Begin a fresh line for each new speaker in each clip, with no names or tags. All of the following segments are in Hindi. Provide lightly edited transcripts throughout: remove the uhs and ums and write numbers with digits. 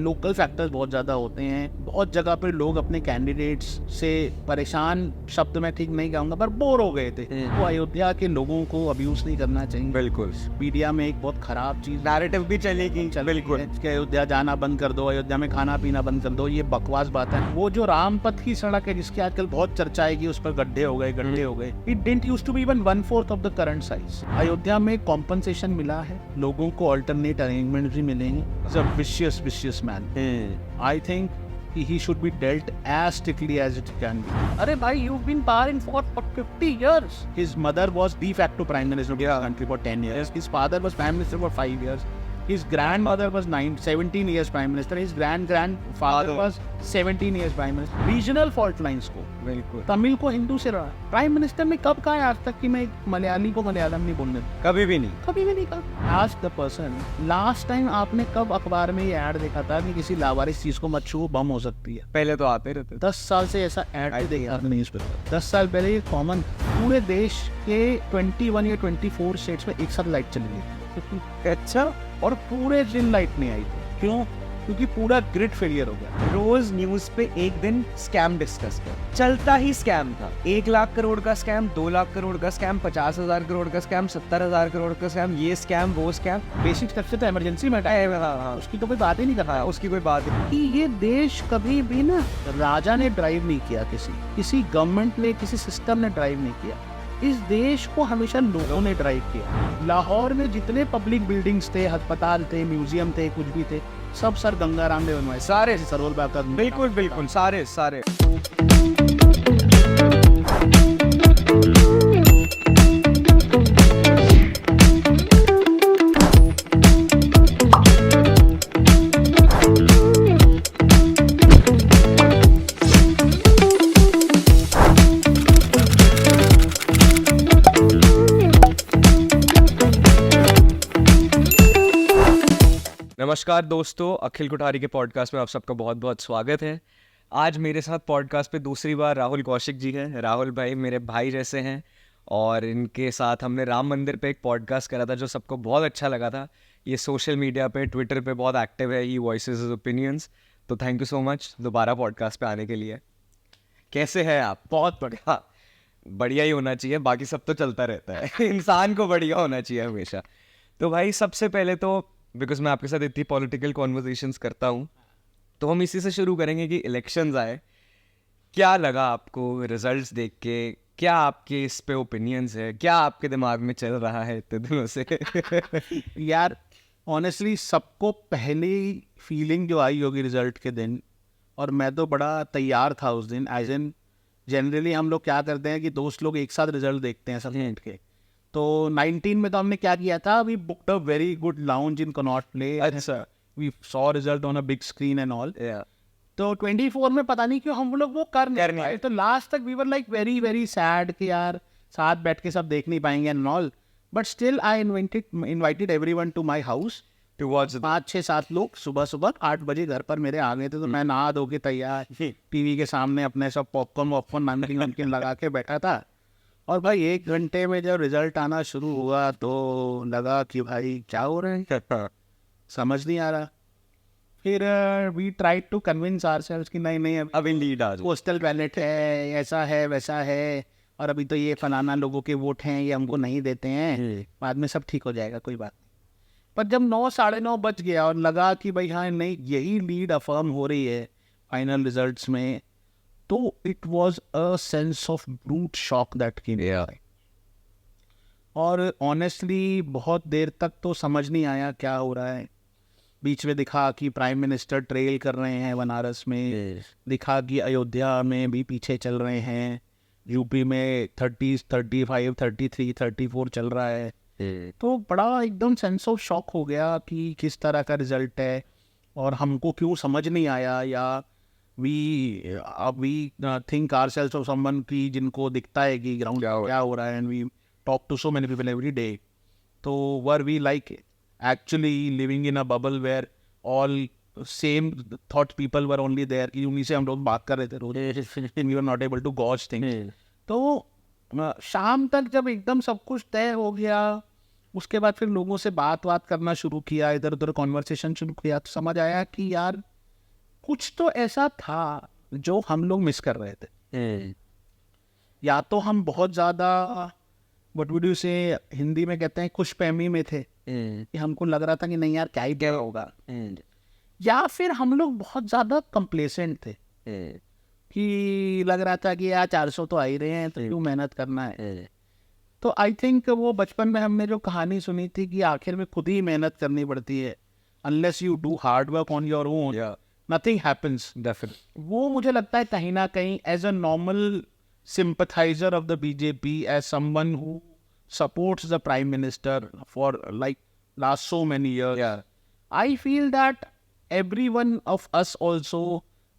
लोकल फैक्टर्स बहुत ज़्यादा होते हैं। बहुत जगह पे लोग अपने कैंडिडेट्स से परेशान, शब्द मैं ठीक नहीं कहूँगा, पर बोर हो गए थे। तो अयोध्या के लोगों को अब्यूज़ नहीं करना चाहिए।
बिल्कुल।
मीडिया में एक बहुत ख़राब चीज़
नैरेटिव भी चलेगी। बिल्कुल।
कि अयोध्या जाना बंद कर दो, अयोध्या में खाना पीना बंद कर दो, ये बकवास बात है। वो जो रामपथ की सड़क है जिसकी आजकल बहुत चर्चा है कि उस पर गड्ढे हो गए, it didn't used to be even 1/4 of the current size. Ayodhya में कॉम्पनसेशन मिला है, लोगों को अल्टरनेट अरेंजमेंट भी मिलेंगे। It's a vicious man. I think he should be dealt as strictly as it can be. अरे भाई, you've been power in for 50 years. His mother was de facto prime minister of the country for 10 years. His father was prime minister for 5 years. His grandmother was 17 years prime minister. His grandfather was 17 years prime minister. Regional fault lines को,
बिल्कुल।
तमिल को हिंदू से रहा। प्राइम मिनिस्टर ने कब कहा है आज तक कि मैं एक मलयाली को मलयालम नहीं बोलने दूं?
कभी भी नहीं।
कभी भी नहीं कहा। Ask the person, last time आपने कब अखबार में ये ऐड देखा था कि किसी लावारिस चीज को मत छुओ, बम हो सकती है?
पहले तो आते रहते थे।
10 साल से ऐसा ऐड भी देखा नहीं इस पर। 10 साल पहले ये कॉमन, पूरे देश के 21 या 24 स्टेट्स में एक साथ लाइट चली गई।
अच्छा।
और पूरे दिन लाइट नहीं आई थी। क्यों? क्योंकि पूरा ग्रिड फेलियर हो गया।
रोज न्यूज पे एक दिन स्कैम डिस्कस कर, चलता ही स्कैम था। 1 लाख करोड़ का स्कैम, 2 लाख करोड़ का स्कैम, 50,000 करोड़ का स्कैम, 70,000 करोड़ का स्कैम, ये स्कैम वो स्कैम।
बेसिक स्टेप से तो इमरजेंसी में उसकी तो कोई बात ही नहीं कर रहा है।
उसकी कोई बात नहीं।
कि ये देश कभी भी ना राजा ने ड्राइव नहीं किया, किसी गवर्नमेंट ने, किसी सिस्टम ने ड्राइव नहीं किया। इस देश को हमेशा लोगों ने ड्राइव किया। लाहौर में जितने पब्लिक बिल्डिंग्स थे, अस्पताल थे, म्यूजियम थे, कुछ भी थे, सब सर गंगाराम ने बनवाए।
सारे
सरोवर बाग का।
बिल्कुल बिल्कुल, सारे सारे। नमस्कार दोस्तों, अखिल कुठारी के पॉडकास्ट में आप सबका बहुत बहुत स्वागत है। आज मेरे साथ पॉडकास्ट पे दूसरी बार राहुल कौशिक जी हैं। राहुल भाई मेरे भाई जैसे हैं और इनके साथ हमने राम मंदिर पे एक पॉडकास्ट करा था जो सबको बहुत अच्छा लगा था। ये सोशल मीडिया पे, ट्विटर पे बहुत एक्टिव है, ही वॉइसेस हिज ओपिनियंस। तो थैंक यू सो मच दोबारा पॉडकास्ट पे आने के लिए। कैसे हैं आप?
बहुत बढ़िया।
बढ़िया ही होना चाहिए, बाकी सब तो चलता रहता है। इंसान को बढ़िया होना चाहिए हमेशा। तो भाई सबसे पहले तो बिकॉज मैं आपके साथ इतनी पॉलिटिकल कॉन्वर्सेशंस करता हूँ, तो हम इसी से शुरू करेंगे कि इलेक्शंस आए, क्या लगा आपको रिजल्ट्स देख के? क्या आपके इस पे ओपिनियंस है? क्या आपके दिमाग में चल रहा है इतने दिनों से?
यार ऑनेस्टली सबको पहली फीलिंग जो आई होगी रिजल्ट के दिन, और मैं तो बड़ा तैयार था उस दिन। एज इन जनरली हम लोग क्या करते हैं कि दोस्त लोग एक साथ रिजल्ट देखते हैं सब बैठ के। तो 19 में तो हमने क्या किया था, we booked a very good lounge in Connaught Place.
अच्छा।
We saw result on a big screen and all. तो 24 में पता नहीं क्यों हम लोग वो कर नहीं पाए। तो लास्ट तक we were like very very sad कि यार साथ बैठ के सब देख नहीं पाएंगे and all. But still I invited everyone to my house
to watch.
5-6-7 लोग सुबह 8 बजे घर पर मेरे आ गए थे। तो मैं नहा धो के तैयार टीवी के सामने अपने सब पॉपकॉर्न नमकीन लगा के बैठा था। और भाई 1 घंटे में जब रिजल्ट आना शुरू हुआ तो लगा कि भाई क्या हो रहा है, समझ नहीं आ रहा। फिर we tried to convince ourselves कि नहीं
अभी लीड आ जाओ,
पोस्टल बैलेट है, ऐसा है वैसा है, और अभी तो ये फलाना लोगों के वोट हैं, ये हमको नहीं देते हैं, बाद में सब ठीक हो जाएगा, कोई बात नहीं। पर जब 9-9:30 बज गया और लगा कि भाई हाँ नहीं यही लीड अफर्म हो रही है फाइनल रिजल्ट्स में, तो it was a sense of brute shock that came. और ऑनेस्टली बहुत देर तक तो समझ नहीं आया क्या हो रहा है। बीच में दिखा कि प्राइम मिनिस्टर ट्रेल कर रहे हैं बनारस में, दिखा कि अयोध्या में भी पीछे चल रहे हैं, यूपी में 30, 35, 33, 34 चल रहा है। तो बड़ा एकदम सेंस ऑफ शॉक हो गया कि किस तरह का रिजल्ट है और हमको क्यों समझ नहीं आया। या we think ourselves of someone की जिनको दिखता है कि ग्राउंड क्या हो रहा है, and we talk to so many people every day. तो were we like actually living in a bubble where all same thought people were only there कि उन्हीं से हम लोग बात कर रहे थे रोज, we were not able to gauge things। तो शाम तक जब एकदम सब कुछ तय हो गया, उसके बाद फिर लोगों से बात करना शुरू किया, इधर उधर कॉन्वर्सेशन शुरू किया, तो समझ आया कि यार कुछ तो ऐसा था जो हम लोग मिस कर रहे थे। या तो हम बहुत ज़्यादा व्हाट वुड यू से हिंदी में कहते हैं खुश फहमी में थे कि हमको लग रहा था कि नहीं यार क्या ही क्या होगा, या फिर हम लोग बहुत ज़्यादा कंप्लेसेंट थे कि लग रहा था कि यार 400 तो आ ही रहे हैं तो क्यों मेहनत करना है। तो आई थिंक वो बचपन में हमने जो कहानी सुनी थी कि आखिर में खुद ही मेहनत करनी पड़ती है, unless you do hard work on your own nothing happens. वो मुझे लगता है कहीं ना कहीं as a normal sympathizer of the BJP, as someone who supports the Prime Minister for like last so many years, I feel that everyone of us also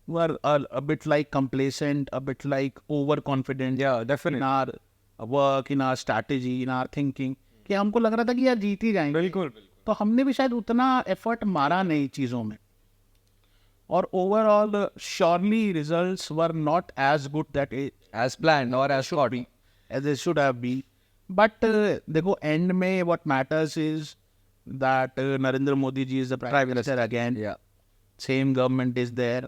were a bit like complacent, a bit like overconfident in our work, in our strategy, in our thinking, कि हमको लग रहा था कि यार जीत ही जाएंगे। बिल्कुल। तो हमने भी शायद उतना एफर्ट मारा नहीं चीज़ों में, और overall surely results were not as good that
as planned or as should be,
as they should have been. But देखो end में what matters is that Narendra Modi ji is the Prime Minister again. Same government is there,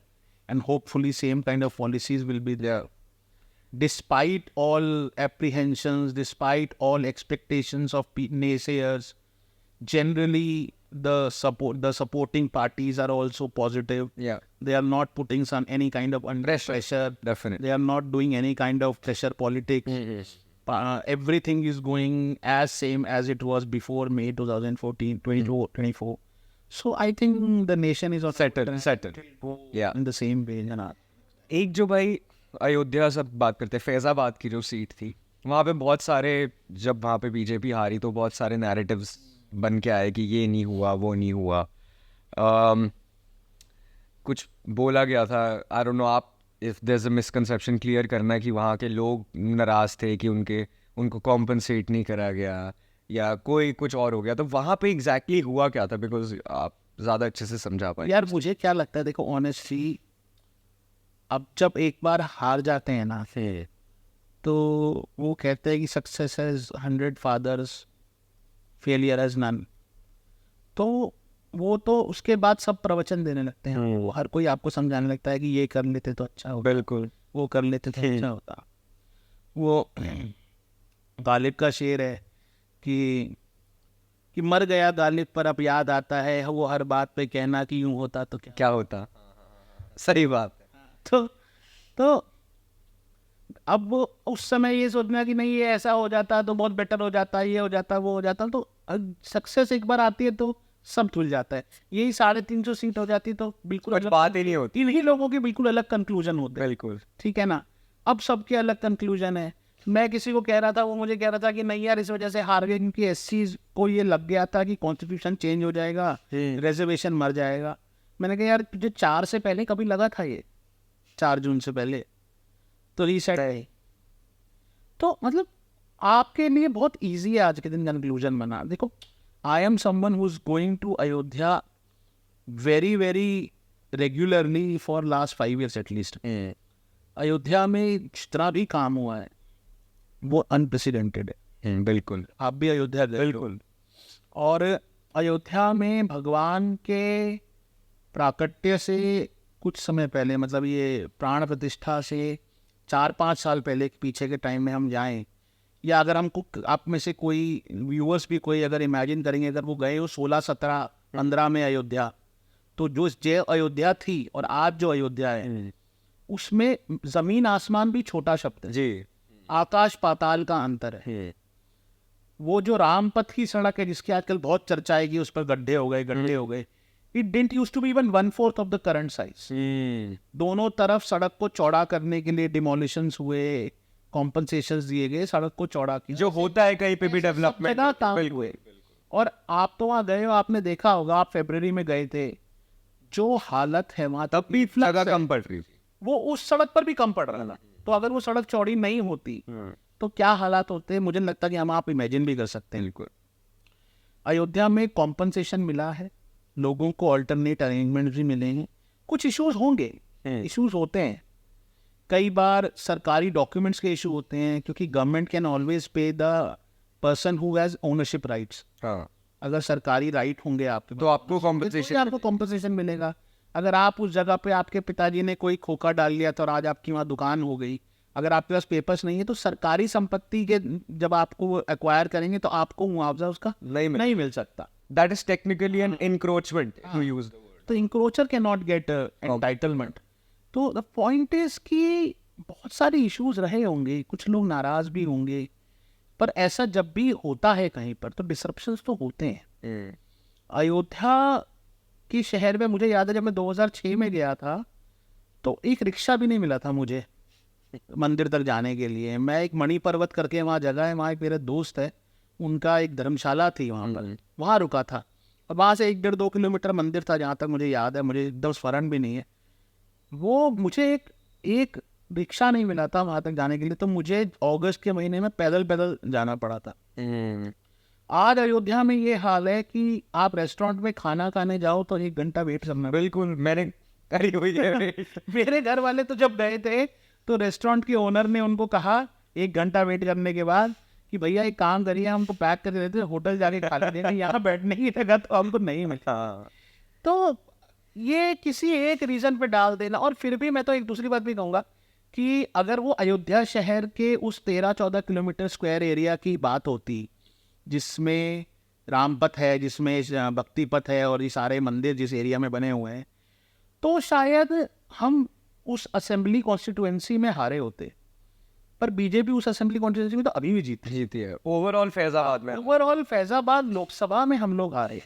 and hopefully same kind of policies will be there. Despite all apprehensions, despite all expectations of naysayers, generally the supporting parties are also positive. They are not putting any kind of under pressure.
Definitely.
They are not doing any kind of pressure politics. Everything is going as same as it was before May 2014, 24. So I think the nation is
settled.
In the same way.
एक जो भाई अयोध्या सब बात करते हैं, फैजाबाद की जो सीट थी वहाँ पे बहुत सारे, जब वहाँ पे बीजेपी हारी तो बहुत सारे नैरेटिव्स बन के आए कि ये नहीं हुआ वो नहीं हुआ। कुछ बोला गया था, आई डोंट नो, आप if there is a misconception clear करना है कि वहाँ के लोग नाराज़ थे कि उनको कॉम्पनसेट नहीं करा गया या कोई कुछ और हो गया, तो वहाँ पे एग्जैक्टली हुआ क्या था? बिकॉज आप ज़्यादा अच्छे से समझा पाए।
यार मुझे क्या लगता है, देखो ऑनेस्टली, अब जब एक बार हार जाते हैं ना तो वो कहते हैं कि success has 100 fathers, failure has none. तो वो तो उसके बाद सब प्रवचन देने लगते हैं, वो हर कोई आपको समझाने लगता है कि ये कर लेते तो अच्छा होता,
बिल्कुल
वो कर लेते तो अच्छा होता। वो गालिब का शेर है कि मर गया गालिब पर अब याद आता है, वो हर बात पे कहना कि यूं होता तो क्या
होता। सही बात।
तो अब वो उस समय ये सोचना कि नहीं ये ऐसा हो जाता तो बहुत बेटर हो जाता, ये हो जाता वो हो जाता, तो सक्सेस एक बार आती है तो सब धुल जाता है। यही 350 सीट हो जाती तो बिल्कुल
बात ही नहीं होती,
इन्हीं लोगों के बिल्कुल अलग कंक्लूजन होते।
बिल्कुल
ठीक है ना। अब सबके अलग कंक्लूजन है। मैं किसी को कह रहा था, वो मुझे कह रहा था कि नहीं यार इस वजह से हार गए क्योंकि एससी को ये लग गया था कि कॉन्स्टिट्यूशन चेंज हो जाएगा, रिजर्वेशन मर जाएगा। मैंने कहा यार तुझे 4 से पहले कभी लगा था, ये 4 जून से पहले तो रीसेट है। तो मतलब आपके लिए बहुत इजी है आज के दिन कंक्लूजन बना। देखो I am someone who is going to Ayodhya very very regularly for last 5 years at least. Ayodhya में जितना भी काम हुआ है वो अनप्रेसिडेंटेड है।
बिल्कुल।
आप भी अयोध्या गए?
बिल्कुल।
और अयोध्या में भगवान के प्राकट्य से कुछ समय पहले, मतलब ये प्राण प्रतिष्ठा से 4-5 साल पहले पीछे के टाइम में हम जाएं, या अगर हमको आप में से कोई व्यूअर्स भी कोई अगर इमेजिन करेंगे, अगर वो गए हो 16, 17, 15 में अयोध्या, तो जो अयोध्या थी और आज जो अयोध्या है उसमें जमीन आसमान भी छोटा शब्द है
जी,
आकाश पाताल का अंतर है। वो जो रामपथ की सड़क है जिसकी आजकल बहुत चर्चा है कि उस पर गड्ढे हो गए, it didn't used to be even 1/4 of the current size. दोनों तरफ सड़क को चौड़ा करने के लिए डिमोलिशंस हुए, कॉम्पनसेशंस दिए गए, सड़क को चौड़ा किया,
जो होता है कहीं पे भी डेवलपमेंट
काम हुए। और आप तो वहाँ गए हो, आपने देखा होगा, आप फरवरी में गए थे, जो हालत है वहाँ
तब भी जगह कम पड़ रही थी,
वो उस सड़क पर भी कम पड़ रहा था। तो अगर वो सड़क चौड़ी नहीं होती तो क्या हालात होते, मुझे लगता है कि हम आप इमेजिन भी कर सकते हैं।
बिल्कुल।
अयोध्या में कॉम्पनसेशन मिला है, लोगों को अल्टरनेट अरेंजमेंट भी मिले हैं। कुछ इश्यूज होंगे, इश्यूज होते हैं, कई बार सरकारी डॉक्यूमेंट्स के इशू होते हैं, क्योंकि गवर्नमेंट कैन ऑलवेज पे the person who has ownership rights. अगर सरकारी राइट होंगे आपके
तो आपको कॉम्पनसेशन
मिलेगा। अगर आप उस जगह पे आपके पिताजी ने कोई खोखा डाल लिया तो और आज आपकी वहाँ दुकान हो गई, अगर आपके पास पेपर्स नहीं है तो सरकारी संपत्ति के जब आपको एक्वायर करेंगे तो आपको मुआवजा उसका नहीं मिल सकता।
That is technically an encroachment to use the word.
तो encroacher can not get entitlement. तो द पॉइंट इज कि बहुत सारे इश्यूज रहे होंगे, कुछ लोग नाराज भी होंगे, पर ऐसा जब भी होता है कहीं पर तो डिसरप्शंस तो होते हैं। अयोध्या की शहर में मुझे याद है जब मैं 2006 में गया था तो एक रिक्शा भी नहीं मिला था मुझे मंदिर तक जाने के लिए। मैं एक मणि पर्वत करके वहाँ जगह है, वहाँ एक मेरे दोस्त है, उनका एक धर्मशाला थी वहाँ पर, वहाँ रुका था। और वहाँ से 1-1.5-2 किलोमीटर मंदिर था जहाँ तक मुझे याद है, मुझे एकदम स्मरण भी नहीं है। वो मुझे एक रिक्शा नहीं मिला था वहाँ तक जाने के लिए, तो मुझे अगस्त के महीने में पैदल जाना पड़ा था। आज अयोध्या में ये हाल है कि आप रेस्टोरेंट में खाना खाने जाओ तो 1 घंटा वेट करना।
बिल्कुल, मैंने करी हुई है।
मेरे घर वाले तो जब गए थे तो रेस्टोरेंट के ओनर ने उनको कहा 1 घंटा वेट करने के बाद कि भैया एक काम करिए, हमको पैक कर देते, होटल जाके खा लेना, यहाँ बैठने की जगह तो हमको नहीं मिलता। तो ये किसी एक रीजन पे डाल देना। और फिर भी मैं तो एक दूसरी बात भी कहूँगा कि अगर वो अयोध्या शहर के उस 13-14 किलोमीटर स्क्वायर एरिया की बात होती जिसमें रामपथ है, जिसमें भक्ति पथ है और ये सारे मंदिर जिस एरिया में बने हुए हैं, तो शायद हम उस असेंबली कॉन्स्टिट्यूएंसी में हारे होते। पर बीजेपी उस असेंबली कॉन्स्टिट्यूएंसी में तो अभी भी जीती
है। ओवरऑल फैजाबाद में,
ओवरऑल फैजाबाद लोकसभा में हम लोग हारे,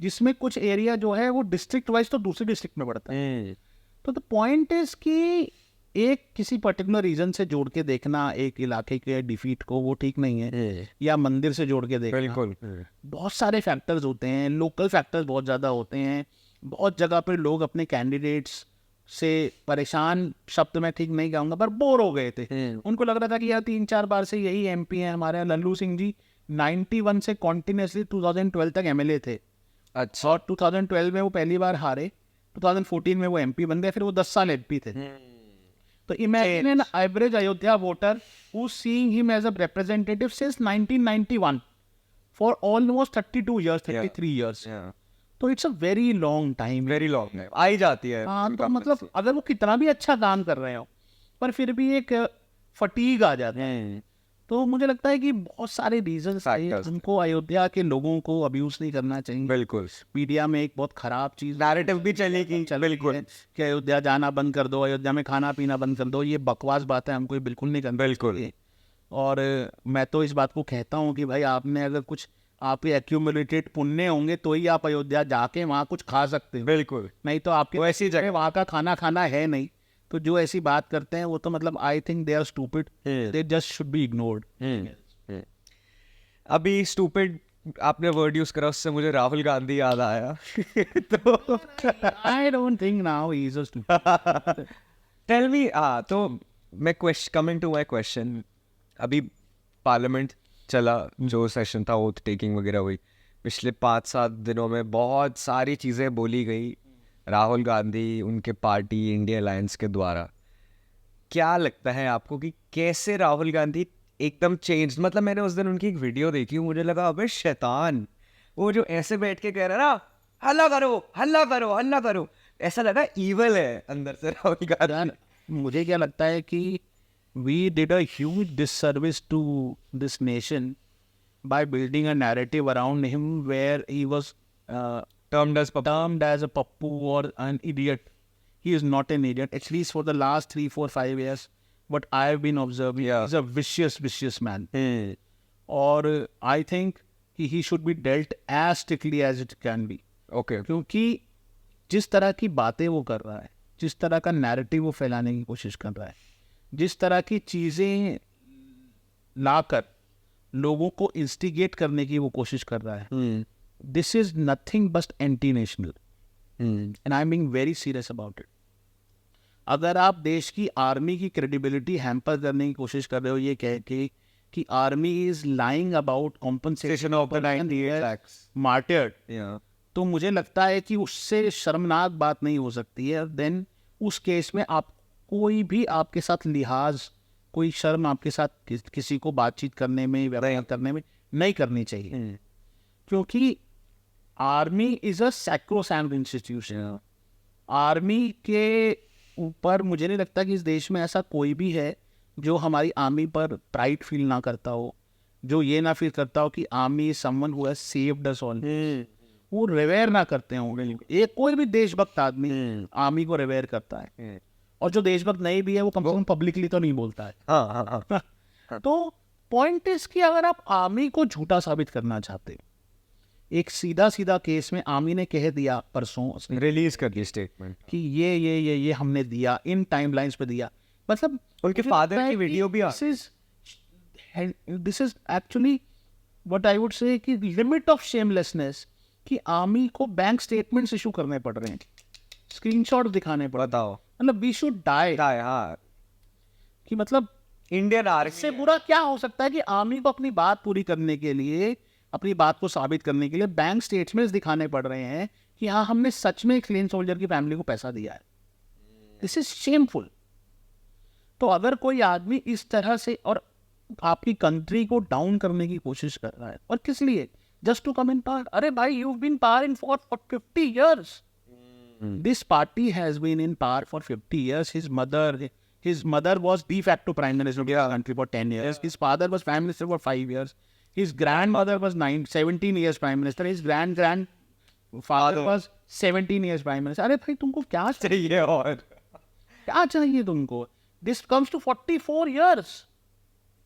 जिसमें कुछ एरिया जो है वो डिस्ट्रिक्ट वाइज तो दूसरे डिस्ट्रिक्ट में पड़ता है। तो द पॉइंट इज कि एक किसी पर्टिकुलर रीजन से जोड़ के देखना एक इलाके के डिफीट को, वो ठीक नहीं है, या मंदिर से जोड़ के देखना।
बिल्कुल,
बहुत सारे फैक्टर्स होते हैं, लोकल फैक्टर्स बहुत ज़्यादा होते हैं। बहुत जगह पर लोग अपने कैंडिडेट्स से परेशान, शब्द मैं ठीक नहीं कहूँगा, पर बोर हो गए थे। उनको लग रहा था कि यार 3-4 बार से यही एमपी हैं हमारे। लल्लू सिंह जी 91 से कॉन्टिन्यूसली 2012 तक एमएलए थे।
अच्छा।
और 2012 में वो पहली बार हारे, 2014 में वो एमपी बन गए, फिर वो 10 साल एमपी थे। तो imagine an average Ayodhya voter who seeing him as a representative since 1991 for almost 32 years, 33 years। तो it's a very long time,
very long time आई जाती है।
हाँ, तो मतलब अगर वो कितना भी अच्छा काम कर रहे हो पर फिर भी एक फटीग आ जाता है। तो मुझे लगता है कि बहुत सारे रीजंस हैं, उनको अयोध्या के लोगों को अब्यूज नहीं करना चाहिए।
बिल्कुल,
मीडिया में एक बहुत खराब चीज
नैरेटिव भी चलेगी
बिल्कुल कि अयोध्या जाना बंद कर दो, अयोध्या में खाना पीना बंद कर दो। ये बकवास बात है, हमको बिल्कुल नहीं करना।
बिल्कुल।
और मैं तो इस बात को कहता हूँ कि भाई आपने अगर कुछ आपके एक्यूमुलेटेड पुण्य होंगे तो ही आप अयोध्या जाके वहाँ कुछ खा सकते हैं।
बिल्कुल,
नहीं तो आपके
ऐसी जगह
वहाँ का खाना खाना है नहीं। तो जो ऐसी बात करते हैं वो तो मतलब I think they are stupid, they just should be ignored.
अभी स्टूपिड आपने वर्ड यूज करा, उससे मुझे राहुल गांधी याद आया। तो
I don't think now he is a stupid.
Tell me, तो मैं कमिंग टू माय क्वेश्चन, अभी पार्लियामेंट चला, जो सेशन था ओथ टेकिंग वगैरह हुई, पिछले 5-7 दिनों में बहुत सारी चीज़ें बोली गई राहुल गांधी, उनके पार्टी इंडिया अलायंस के द्वारा। क्या लगता है आपको कि कैसे राहुल गांधी एकदम चेंज, मतलब मैंने उस दिन उनकी एक वीडियो देखी, मुझे लगा अबे शैतान, वो जो ऐसे बैठ के कह रहा ना हल्ला करो हल्ला करो हल्ला करो, ऐसा लगा ईवल है अंदर से राहुल गांधी।
मुझे क्या लगता है कि we did a huge disservice to this nation by building a narrative around him where he was termed as a pappu or an idiot. He is not an idiot, at least for the last 3, 4, 5 years. What I have been observing, he's a vicious man. और I think he should be dealt as strictly as it can be.
Okay.
क्योंकि जिस तरह की बातें वो कर रहा है, जिस तरह का नैरेटिव वो फैलाने की कोशिश कर रहा है, जिस तरह की चीज़ें लाकर लोगों को इंस्टिगेट करने की वो कोशिश कर रहा है, this is nothing but anti national, and I am being very serious about it. अगर आप देश की आर्मी की क्रेडिबिलिटी हैम्पर करने की कोशिश कर रहे हो ये कह के कि army is lying about compensation of मार्टियर्ड, तो मुझे लगता है कि उससे शर्मनाक बात नहीं हो सकती है। देन उस केस में आप कोई भी आपके साथ लिहाज, कोई शर्म आपके साथ किसी को बातचीत करने में, व्यवहार करने में नहीं करनी चाहिए, क्योंकि army is a sacrosanct institution. Army के ऊपर मुझे नहीं लगता कि इस देश में ऐसा कोई भी है जो हमारी आर्मी पर प्राइड फील ना करता हो, जो ये ना फील करता हो कि army is someone who has saved us all. वो रिवेयर ना करते हैं। एक कोई भी देशभक्त आदमी आर्मी को रिवेयर करता है, और जो देशभक्त नहीं भी है वो कम से कम पब्लिकली तो नहीं बोलता है।
हाँ।
तो पॉइंट इज कि अगर आप आर्मी को झूठा साबित करना चाहते हो, एक सीधा केस में आर्मी ने कह दिया परसों
रिलीज कर दी स्टेटमेंट
कि ये हमने दिया, इन टाइमलाइंस पे दिया, मतलब
उनके फादर की वीडियो भी आ
this is actually what I would say कि लिमिट ऑफ शेमलेसनेस, कि आर्मी को बैंक स्टेटमेंट्स इशू करने पड़ रहे हैं, स्क्रीनशॉट दिखाने पड़ रहे हैं।
बताओ,
मतलब वी शुड डाई।
हाँ,
कि मतलब
इंडियन आर्मी
इससे बुरा क्या हो सकता है कि आर्मी को अपनी बात पूरी करने के लिए, अपनी बात को साबित करने के लिए बैंक स्टेटमेंट्स दिखाने पड़ रहे हैं कि हाँ हमने सच में एक स्लेन सोल्जर की फैमिली को पैसा दिया है। This is shameful. तो अगर कोई आदमी इस तरह से और आपकी कंट्री को डाउन करने की कोशिश कर रहा है, और किस लिए? Just to come in power. अरे भाई, you been power in for 50 years. This party has been in power for 50 years. His mother was de facto prime minister of the country for 10 years. His father was prime minister for 5 years. His grandmother was 17 years prime minister. His grandfather was 17 years prime minister. अरे भाई, तुमको क्या
चाहिए और
क्या चाहिए तुमको? This comes to 44 years.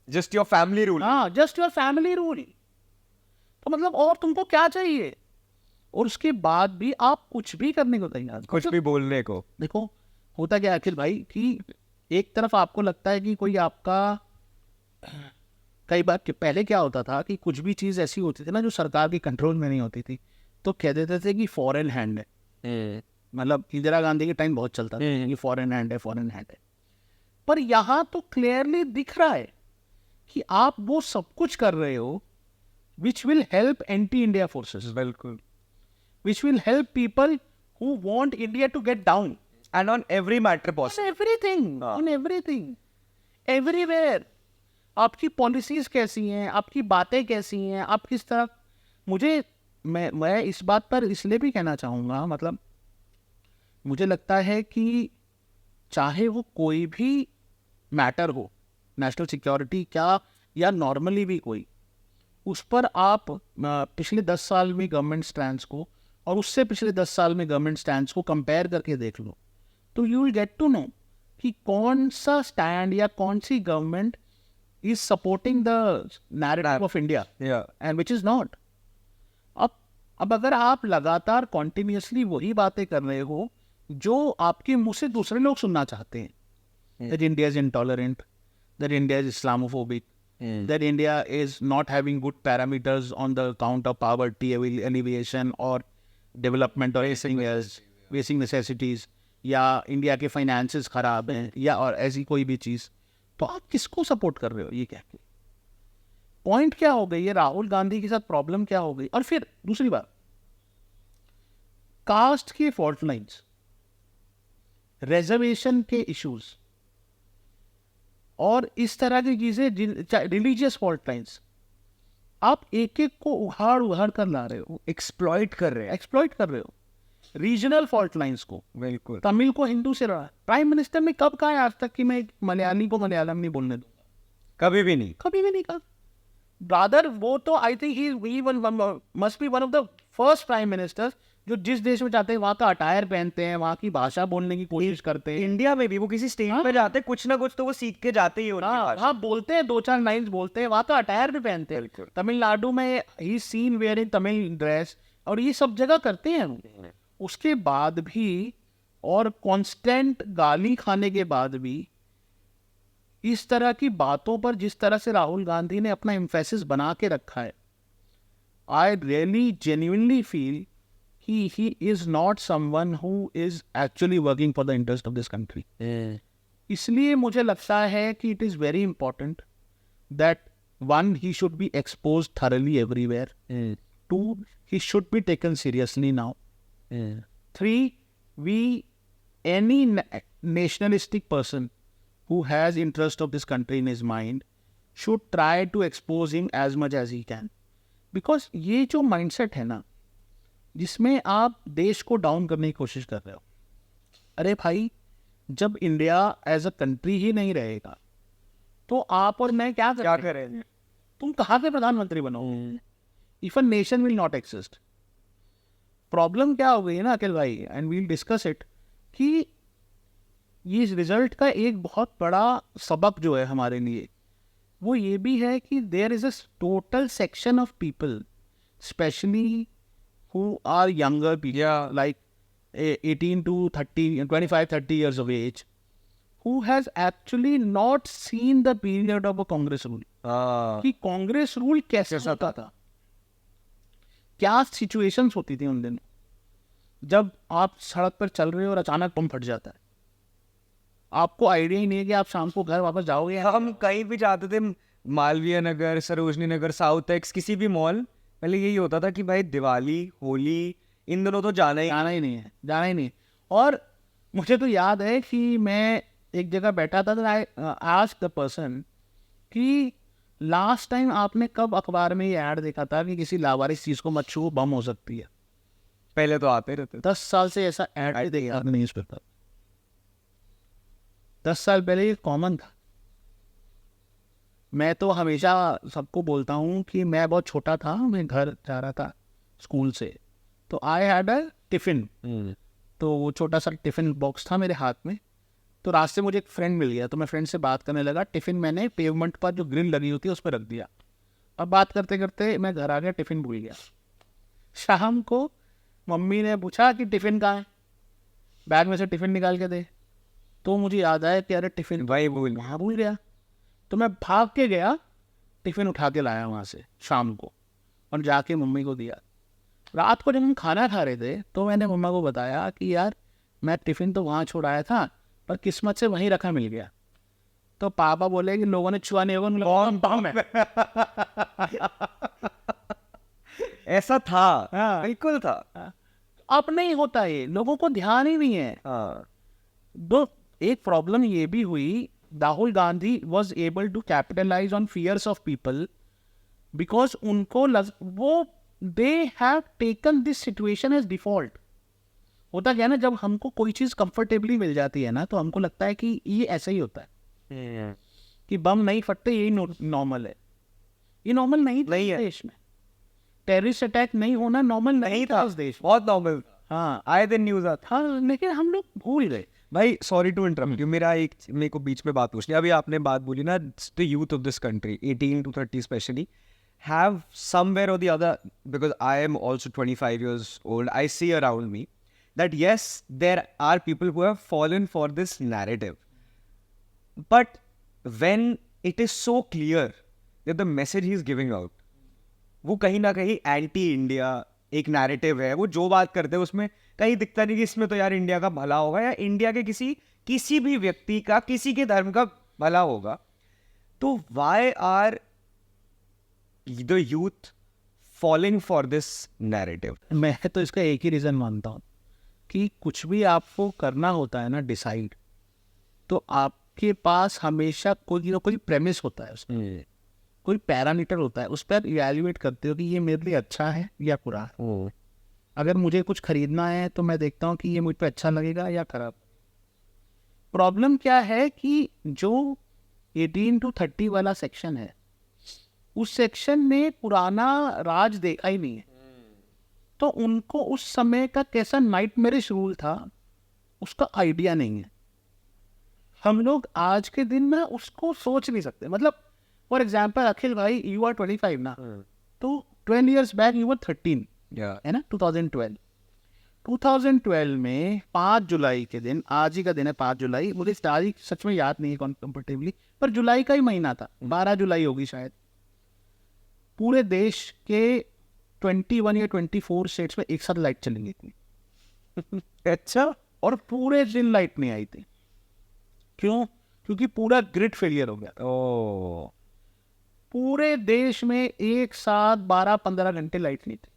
Just your family rule.
हाँ, just your family rule. तो मतलब और तुमको क्या चाहिए? और उसके बाद भी आप कुछ भी करने को तैयार,
कुछ भी बोलने को।
देखो होता क्या है अखिल भाई, कि एक तरफ आपको लगता है कि कोई आपका, कई बार पहले क्या होता था कि कुछ भी चीज़ ऐसी होती थी ना जो सरकार के कंट्रोल में नहीं होती थी, तो कह देते थे कि फॉरेन हैंड है। मतलब इंदिरा गांधी के टाइम बहुत चलता था कि फॉरेन हैंड है, फॉरेन हैंड है। पर यहाँ तो क्लियरली दिख रहा है कि आप वो सब कुछ कर रहे हो which will help anti India forces,
बिल्कुल,
which will help people who want India to get down.
and on every matter possible.
On everything, on everything, everywhere. आपकी पॉलिसीज कैसी हैं, आपकी बातें कैसी हैं, आप किस तरह, मैं इस बात पर इसलिए भी कहना चाहूँगा, मतलब मुझे लगता है कि चाहे वो कोई भी मैटर हो, नेशनल सिक्योरिटी क्या या नॉर्मली भी कोई, उस पर आप पिछले 10 साल में गवर्नमेंट स्टैंड्स को और उससे पिछले 10 साल में गवर्नमेंट स्टैंड्स को कंपेयर करके देख लो, तो you will get to know कि कौन सा स्टैंड या कौन सी government is supporting the narrative of India and which is not. अब अगर आप लगातार कॉन्टिन्यूसली वही बातें कर रहे हो जो आपके मुंह से दूसरे लोग सुनना चाहते हैं, that India is intolerant, that India is Islamophobic, that India is not having good parameters on the count of poverty alleviation or development or basic necessities, या इंडिया के फाइनेंसेस खराब हैं, या और ऐसी कोई भी चीज़, तो आप किसको सपोर्ट कर रहे हो? ये क्या पॉइंट क्या हो गई है? राहुल गांधी के साथ प्रॉब्लम क्या हो गई? और फिर दूसरी बात, कास्ट के फॉल्ट लाइन्स, रिजर्वेशन के इश्यूज और इस तरह की चीजें, रिलीजियस फॉल्ट लाइन्स, आप एक एक को उहाड़ कर ला रहे हो, एक्सप्लॉइट कर रहे हो रीजनल फॉल्ट लाइन्स को।
बिल्कुल,
तमिल को हिंदू से रहा। प्राइम मिनिस्टर ने कब कहा है आज तक कि मैं मलयाली को मलयालम नहीं बोलने दूंगा?
कभी भी नहीं
कहा। ब्रदर, वो तो I think he must be one of the first prime minister जो जिस देश में जाते हैं वहाँ का अटायर पहनते हैं, वहाँ की भाषा बोलने की कोशिश करते हैं।
इंडिया में भी वो किसी स्टेट पे जाते हैं, कुछ ना कुछ तो वो सीख के जाते ही होते हैं।
हाँ, बोलते हैं, 2-4 लाइन्स बोलते हैं, वहाँ का अटायर भी पहनते हैं। तमिलनाडु में ही सीन वेयरिंग तमिल ड्रेस, और ये सब जगह करते हैं। उसके बाद भी और कांस्टेंट गाली खाने के बाद भी इस तरह की बातों पर जिस तरह से राहुल गांधी ने अपना एम्फेसिस बना के रखा है, I really genuinely feel he is not someone who is actually working for the interest of this country. इसलिए मुझे लगता है कि it is very important that one, he should be exposed thoroughly everywhere. 2, he should be taken seriously now. 3, any nationalistic person who has interest of this country in his mind should try to expose him as much as he can. Because ये जो mindset है ना, जिसमें आप देश को डाउन करने की कोशिश कर रहे हो, अरे भाई, जब इंडिया एज अ कंट्री ही नहीं रहेगा तो आप और मैं क्या
करें?
तुम कहाँ से प्रधानमंत्री बनोगे? If a nation will not exist. Problem क्या हो गई है ना अखिल भाई, एंड वील डिस्कस इट, कि ये इस रिजल्ट का एक बहुत बड़ा सबक जो है हमारे लिए वो ये भी है कि there is a total section of people, specially who are younger people,
Yeah.
like 18 to 30, 25, 30 years of age, who has actually not seen the period of a Congress rule. कि कांग्रेस रूल कैसे होता था, क्या सिचुएशंस होती थी उन दिन जब आप सड़क पर चल रहे हो और अचानक बम फट जाता है, आपको आइडिया ही नहीं है कि आप शाम को घर वापस जाओगे या
हम कहीं भी जाते थे, मालवीय नगर, सरोजनी नगर, साउथ एक्स, किसी भी मॉल, पहले यही होता था कि भाई दिवाली, होली, इन दोनों तो जाना ही
जाना ही नहीं है, जाना ही नहीं। और मुझे तो याद है कि मैं एक जगह बैठा था, तो आई आस्क्ड द पर्सन कि लास्ट टाइम आपने कब अखबार में ये ऐड देखा था कि किसी लावारिस चीज़ को मत छुओ, बम हो सकती है?
पहले तो आते रहते थे।
10 साल से ऐसा ऐड नहीं देखा न्यूज़ पेपर। 10 साल पहले ये कॉमन था। मैं तो हमेशा सबको बोलता हूँ कि मैं बहुत छोटा था, मैं घर जा रहा था स्कूल से, तो आई हैड अ टिफ़िन, तो वो छोटा सा टिफ़िन बॉक्स था मेरे हाथ में। तो रास्ते मुझे एक फ्रेंड मिल गया, तो मैं फ्रेंड से बात करने लगा। टिफ़िन मैंने पेवमेंट पर जो ग्रिल लगी होती है उस पर रख दिया। अब बात करते करते मैं घर आ गया, टिफ़िन भूल गया। शाम को मम्मी ने पूछा कि टिफ़िन कहाँ है, बैग में से टिफ़िन निकाल के दे। तो मुझे याद आया कि अरे टिफ़िन
भाई भूल
वहाँ भूल गया। तो मैं भाग के गया, टिफ़िन उठा के लाया वहाँ से शाम को, और जाके मम्मी को दिया। रात को जब हम खाना खा रहे थे तो मैंने मम्मा को बताया कि यार मैं टिफ़िन तो वहाँ छोड़ आया था, पर किस्मत से वहीं रखा मिल गया। तो पापा बोले कि लोगों ने छुआ नहीं होगा, कौन बम है।
ऐसा था।
हाँ।
बिल्कुल था।
अब नहीं होता ये, लोगों को ध्यान ही नहीं है।
हाँ।
दो एक प्रॉब्लम ये भी हुई, Rahul Gandhi was able to capitalize on fears of people because उनको वो they have taken this situation as default. होता क्या है ना, जब हमको कोई चीज़ कंफर्टेबली मिल जाती है ना, तो हमको लगता है कि ये ऐसा ही होता है, कि बम नहीं फटते यही नॉर्मल है। ये नॉर्मल नहीं
नहीं है।
देश में टेररिस्ट अटैक नहीं होना नॉर्मल नहीं था इस देश में।
बहुत नॉर्मल।
हाँ
आए दिन न्यूज आता।
हाँ, लेकिन हम लोग भूल गए।
भाई सॉरी टू इंटरप्ट यू, मेरे को बीच में बात पूछनी। अभी आपने बात बोली ना, the youth of this country 18 to 30 specially have somewhere or the other, because I am also 25 years old, I see around me that yes, there are people who have fallen for this narrative, but when it is so clear that the message he is giving out, वो कहीं ना कहीं एंटी इंडिया एक नैरेटिव है, वो जो बात करते हैं उसमें कहीं दिखता नहीं कि इसमें तो यार इंडिया का भला होगा या इंडिया के किसी भी व्यक्ति का, किसी के धर्म का भला होगा। तो why are the youth falling for this narrative?
मैं तो इसका एक ही रीज़न मानता हूँ कि कुछ भी आपको करना होता है ना डिसाइड, तो आपके पास हमेशा कोई ना कोई प्रेमिस होता है, उसमें कोई पैरामीटर होता है, उस पर इवैल्यूएट करते हो कि ये मेरे लिए अच्छा है या बुरा है। अगर मुझे कुछ खरीदना है तो मैं देखता हूँ कि ये मुझ पर अच्छा लगेगा या खराब। प्रॉब्लम क्या है कि जो 18 to 30 वाला सेक्शन है, उस सेक्शन ने पुराना राज देखा ही नहीं है, तो उनको उस समय का कैसा नाइटमेरिश रूल था उसका आइडिया नहीं है। हम लोग आज के दिन में उसको सोच नहीं सकते। मतलब फॉर एग्जाम्पल अखिल भाई, यू आर 25 ना, तो 12 years बैक यू वर 13 है ना, 2012 में 5 जुलाई के दिन, आज ही का दिन है 5 जुलाई, मुझे इस तारीख सच में याद नहीं है कंफर्टेबली, पर जुलाई का ही महीना था, 12 जुलाई होगी शायद। पूरे देश के 21 या 24 स्टेट्स में एक साथ लाइट चलेंगी इतनी।
अच्छा।
और पूरे दिन लाइट नहीं आई थी। क्यों? क्योंकि पूरा ग्रिड फेलियर हो गया था।
ओ,
पूरे देश में एक साथ 12-15 घंटे लाइट नहीं थी।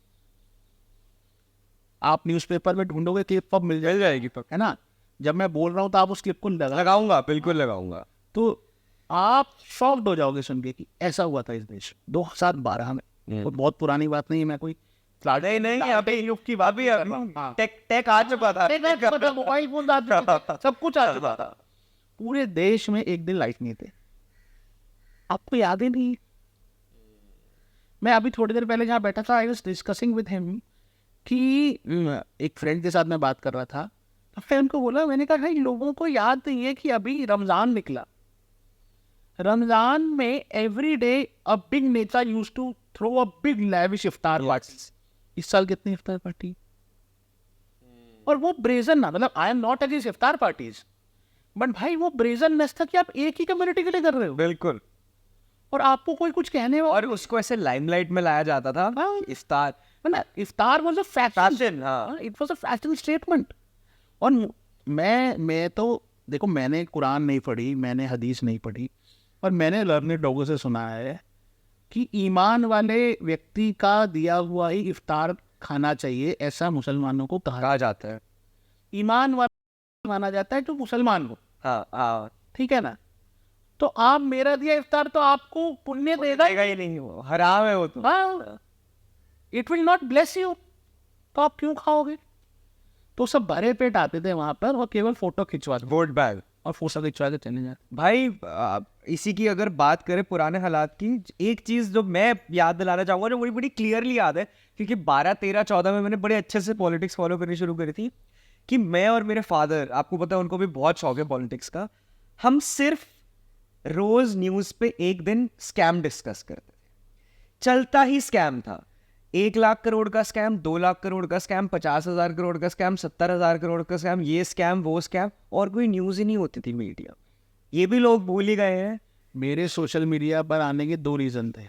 आप न्यूज़पेपर में ढूंढोगे क्लिप, अब मिल
जाएगी पक्का,
है ना। जब मैं बोल रहा हूँ तो आप उस क्लिप को
लगाऊंगा, बिल्कुल लगाऊंगा।
तो आप शॉक्ड हो जाओगे सुन के कि ऐसा हुआ था इस देश 2012 में। और बहुत पुरानी बात नहीं है, मैं कोई
नहीं नहीं, अभी
युग की बात
अभी
हाँ।
टेक आ चुका था।
मोबाइल फोन आ चुके थे, सब कुछ आ चुका था। पूरे देश में एक दिन लाइट नहीं थे, आपको याद ही नहीं। मैं अभी थोड़ी देर पहले जहाँ बैठा था, I was discussing with him कि एक फ्रेंड के साथ मैं बात कर रहा था, तो मैं उनको बोला, मैंने कहा भाई लोगों को याद नहीं है कि अभी रमजान निकला। रमजान में every day a big neta used to throw a big lavish iftar parties. इस साल कितनी इफ्तार पार्टी? और वो ब्रेजन ना, मतलब I am not against iftar parties, but भाई वो ब्रेजननेस था कि आप एक ही कम्युनिटी के लिए कर रहे हो
बिल्कुल।
और आपको कोई कुछ कहने
और उसको ऐसे लाइमलाइट में लाया जाता था।
हाँ।
इफ्तार
इफ्तार वाज अ
फैशन, हाँ।
It was a fashion statement. और मैं तो देखो, मैंने कुरान नहीं पढ़ी, मैंने हदीस नहीं पढ़ी, और मैंने लर्नेड लोगों से सुना है कि ईमान वाले व्यक्ति का दिया हुआ ही इफ्तार खाना चाहिए, ऐसा मुसलमानों को कहा
जाता है।
ईमान वाला माना जाता है जो मुसलमान हो,
हाँ हाँ,
ठीक है ना। तो आप मेरा दिया इफ्तार तो आपको पुण्य देगा
ही नहीं, वो हराम है वो तो।
हाँ, it will not bless you, तो आप क्यों खाओगे? तो सब भरे पेट आते थे वहां पर और केवल फोटो खिंचवाते
वोट बैग
और फोटो खिंचवा के चले जाते।
भाई। इसी की अगर बात करें पुराने हालात की, एक चीज़ जो मैं याद दिलाना चाहूँगा, जो मुझे बड़ी क्लियरली याद है, क्योंकि 12, 13, 14 में मैंने बड़े अच्छे से पॉलिटिक्स फॉलो करनी शुरू करी थी, कि मैं और मेरे फादर, आपको पता है उनको भी बहुत शौक है पॉलिटिक्स का, हम सिर्फ रोज न्यूज़ पे एक दिन स्कैम डिस्कस करते थे। चलता ही स्कैम था। 1 लाख करोड़ का स्कैम, 2 लाख करोड़ का स्कैम, 50,000 करोड़ का स्कैम, 70,000 करोड़ का स्कैम, ये स्कैम वो स्कैम, और कोई न्यूज़ ही नहीं होती थी मीडिया। ये भी लोग भूल ही गए हैं।
मेरे सोशल मीडिया पर आने के 2 रीज़न थे।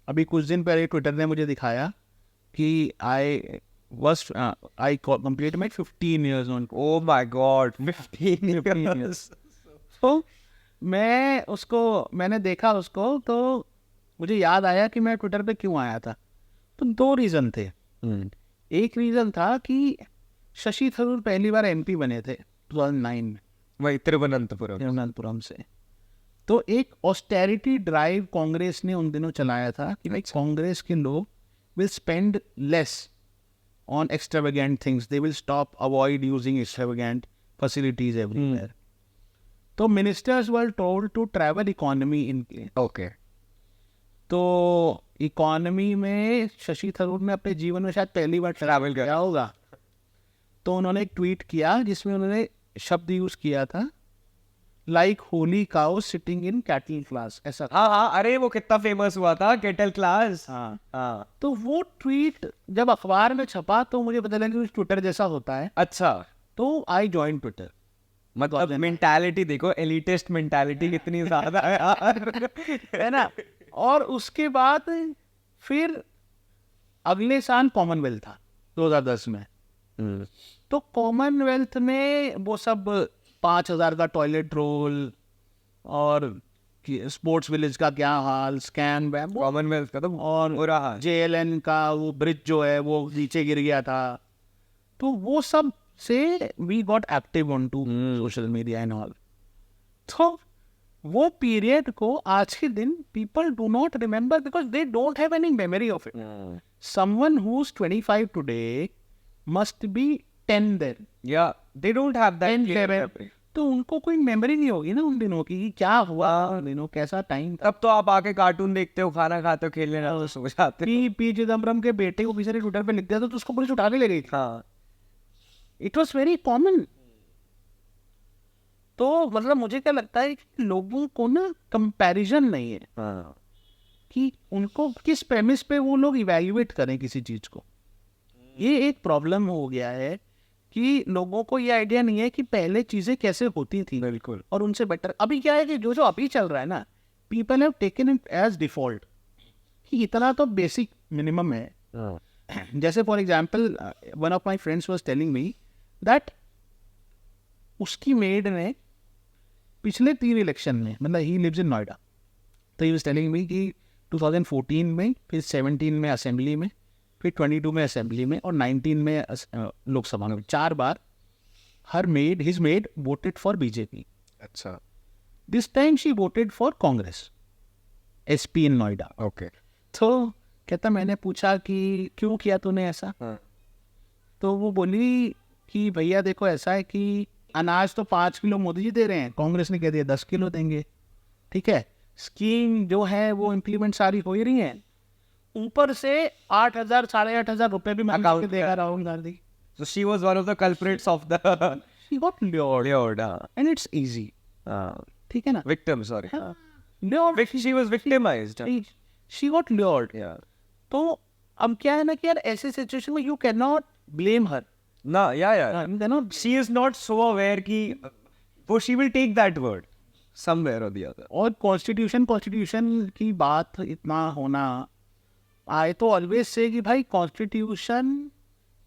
अभी कुछ दिन पहले ट्विटर ने मुझे दिखाया कि आई complete my 15 years on.
Oh my God, 15 years।
तो मैंने देखा उसको, तो मुझे याद आया कि मैं ट्विटर पे क्यों आया था। तो 2 रीज़न थे। एक रीज़न था कि शशि थरूर पहली बार एमपी बने थे 2009 में,
वही
तिरुवनंतपुरम से। तो एक ऑस्टेरिटी ड्राइव कांग्रेस ने उन दिनों चलाया था कि भाई कांग्रेस के लोग will spend less on extravagant things, they will stop avoid using extravagant facilities everywhere. तो ministers were told to travel economy इनके।
ओके।
तो इकोनॉमी में शशि थरूर ने अपने जीवन में शायद पहली बार ट्रैवल किया होगा। तो उन्होंने एक ट्वीट किया जिसमें उन्होंने शब्द यूज किया था like holy cow sitting in cattle class, ऐसा।
हाँ हाँ, अरे वो कितना फेमस हुआ था, कैटल क्लास।
हाँ
हाँ।
तो वो ट्वीट जब अखबार में छपा तो मुझे पता लगा कि ट्विटर जैसा होता है।
अच्छा।
तो आई जॉइन ट्विटर।
मतलब मेंटालिटी देखो, एलिटिस्ट मेंटालिटी कितनी ज्यादा है यार।
है ना। और उसके बाद फिर अगले साल कॉमनवेल्थ था 2010 में। तो कॉमनवेल्थ में वो सब 5,000 का टॉयलेट रोल और स्पोर्ट्स विलेज का क्या हाल, स्कैम वैम,
कॉमनवेल्थ का तो
और
बुरा हाल।
JLN का वो ब्रिज जो है वो नीचे गिर गया था। तो वो सब से we got active on to social media and all. तो वो पीरियड को आज के दिन people do not remember because they don't have any memory of it. Someone who is 25 today must be 10 then,
या दे डोंट हैव दैट।
तो उनको कोई मेमोरी नहीं होगी ना उन दिनों की, कि क्या हुआ उन दिनों, कैसा टाइम था।
तब तो आप आके कार्टून देखते हो, खाना खाते हो, खेलने ना तो सो जाते हो।
पी चिदम्बरम के बेटे को किसी ने ट्विटर पे लिख दिया था तो उसको पुलिस उठाने लगी थी।
हाँ,
इट वॉज वेरी कॉमन। तो मतलब मुझे क्या लगता है कि लोगों को ना कंपैरिजन नहीं है।
हाँ।
कि उनको किस प्रेमिस पे वो लोग इवैल्यूएट करें किसी चीज को। ये एक प्रॉब्लम हो गया है कि लोगों को ये आइडिया नहीं है कि पहले चीजें कैसे होती थी।
बिल्कुल।
और उनसे बेटर अभी क्या है कि जो जो अभी चल रहा है ना, people have taken it as default कि इतना तो बेसिक मिनिमम है। जैसे for example one of my friends was telling me that उसकी मेड ने पिछले 3 इलेक्शन में, मतलब ही लिव्स इन नोएडा, तो ही वाज टेलिंग मी कि 2014 में, फिर 17 में असेंबली में, फिर 22 में असेंबली में और 19 में लोकसभा में 4 बार her maid his maid voted for BJP.
अच्छा।
This time she voted for Congress SP in Noida.
Okay.
तो कहता मैंने पूछा कि क्यों किया तूने ऐसा,
हाँ,
तो वो बोली कि भैया देखो ऐसा है कि अनाज तो 5 किलो मोदी जी दे रहे हैं, कांग्रेस ने कह दिया 10 किलो देंगे, ठीक है, स्कीम जो है वो इम्प्लीमेंट सारी हो ही रही है, ऊपर से 8,000 8,500 रुपए भी मांग के देगा Rahul Gandhi.
so she was one of the culprits of the
She got lured
lured, हाँ,
and it's easy. ठीक है ना.
victim, sorry,
हाँ, lured.
she was victimized,
She got lured.
yeah,
तो अब क्या है ना कि यार ऐसे सिचुएशन में यू कैन नॉट ब्लेम हर.
ना, yeah,
You cannot.
she is not so aware कि वो she will take that word somewhere or the other.
और कॉन्स्टिट्यूशन की बात इतना होना, आई तो ऑलवेज से कि भाई कॉन्स्टिट्यूशन,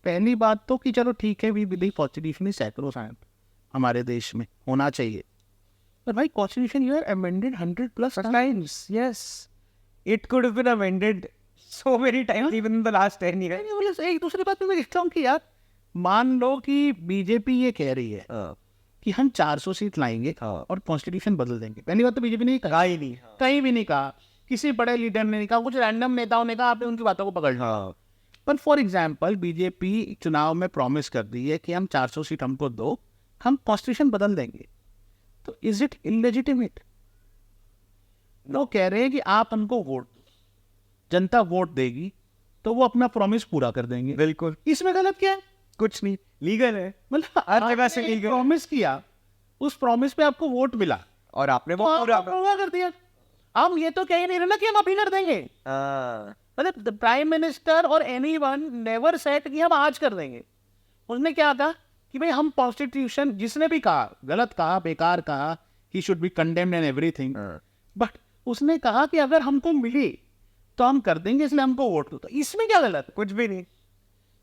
पहली बात तो कि चलो ठीक है we believe constitution is sacrosanct, हमारे देश में होना चाहिए, पर भाई constitution you have amended 100+
Times, yes, it could have been amended so many times even in the last 10 years.
एक दूसरी बात में मैं देखता हूँ कि यार मान लो कि बीजेपी ये कह रही है कि हम 400 सीट लाएंगे
हाँ.
और कॉन्स्टिट्यूशन बदल देंगे. पहली बात तो बीजेपी ने कहा ही नहीं, कहीं भी नहीं कहा, किसी बड़े लीडर ने नहीं कहा, कुछ रैंडम नेताओं ने कहा, आपने उनकी बातों को पकड़ लिया.
हाँ,
पर फॉर एग्जाम्पल बीजेपी चुनाव में प्रॉमिस कर दी है कि हम 400 सीट हमको दो, हम कॉन्स्टिट्यूशन बदल देंगे, तो इज इट इलेजिटिमेट? लोग कह रहे हैं कि आप हमको वोट, जनता वोट देगी तो वो अपना प्रॉमिस पूरा कर देंगे.
बिल्कुल,
इसमें गलत क्या है?
कुछ नहीं, लीगल है
मतलब
हर जगह से legal.
प्रॉमिस किया, उस प्रॉमिस पे आपको वोट मिला,
और आपने
तो
वो पूरा
आपने पूरा कर दिया. हम ये तो कह ही नहीं रहे ना कि हम अभी कर देंगे.
हाँ,
मतलब द प्राइम मिनिस्टर और एनीवन नेवर सेड कि हम आज कर देंगे. उसने क्या कहा कि भाई हम कॉन्स्टिट्यूशन, जिसने भी कहा गलत कहा, बेकार कहा, he should be condemned and everything,
हाँ.
बट उसने कहा कि अगर हमको मिली तो हम कर देंगे, इसलिए हमको वोट दो. तो इसमें क्या गलत है?
कुछ भी नहीं.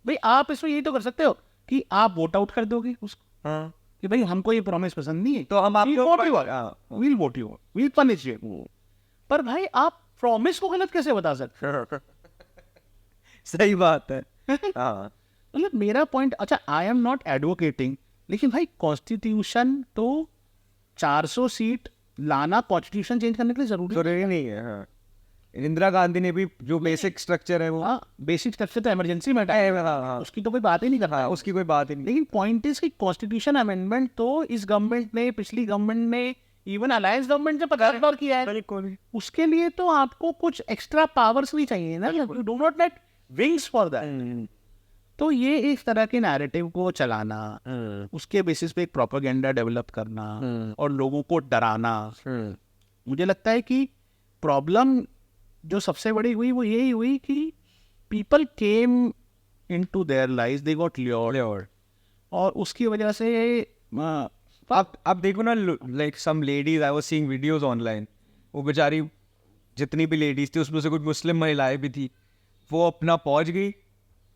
भाई आप इसमें यही तो कर सकते हो कि आप वोट आउट कर दोगे उसको
हाँ,
कि भाई हमको ये प्रॉमिस पसंद नहीं है,
तो हम आपको
will vote you, will punish you. पर भाई आप प्रॉमिस को गलत कैसे बता सकते?
सही बात है. हाँ,
मतलब मेरा पॉइंट, अच्छा आई एम नॉट एडवोकेटिंग, लेकिन भाई कॉन्स्टिट्यूशन तो 400 सीट लाना कॉन्स्टिट्यूशन चेंज करने के लिए जरूरी है.
जरूरी नहीं है. हाँ, इंदिरा गांधी ने भी जो बेसिक स्ट्रक्चर है वो,
हाँ, बेसिक स्ट्रक्चर तो इमरजेंसी में
हाँ, हाँ,
उसकी तो कोई बात ही नहीं कर रहा है.
उसकी कोई बात ही नहीं.
लेकिन पॉइंट इज कि कॉन्स्टिट्यूशन अमेंडमेंट तो इस गवर्नमेंट ने, पिछली गवर्नमेंट ने, इवन अलायंस गवर्नमेंट ने 50 बार किया है.
बिल्कुल.
उसके लिए तो आपको कुछ एक्स्ट्रा पावर्स भी चाहिए ना, you do not net wings for that. तो ये इस तरह के नैरेटिव को चलाना, उसके बेसिस पे एक प्रोपेगेंडा डेवलप करना और लोगों को डराना, मुझे लगता है कि प्रॉब्लम जो सबसे बड़ी हुई वो यही हुई कि people came into their lives, they got lured, और उसकी वजह से
अब देखो ना, like some ladies, I was seeing videos online, वो बेचारी जितनी भी लेडीज थी उसमें से कुछ मुस्लिम महिलाएं भी थी, वो अपना पहुंच गई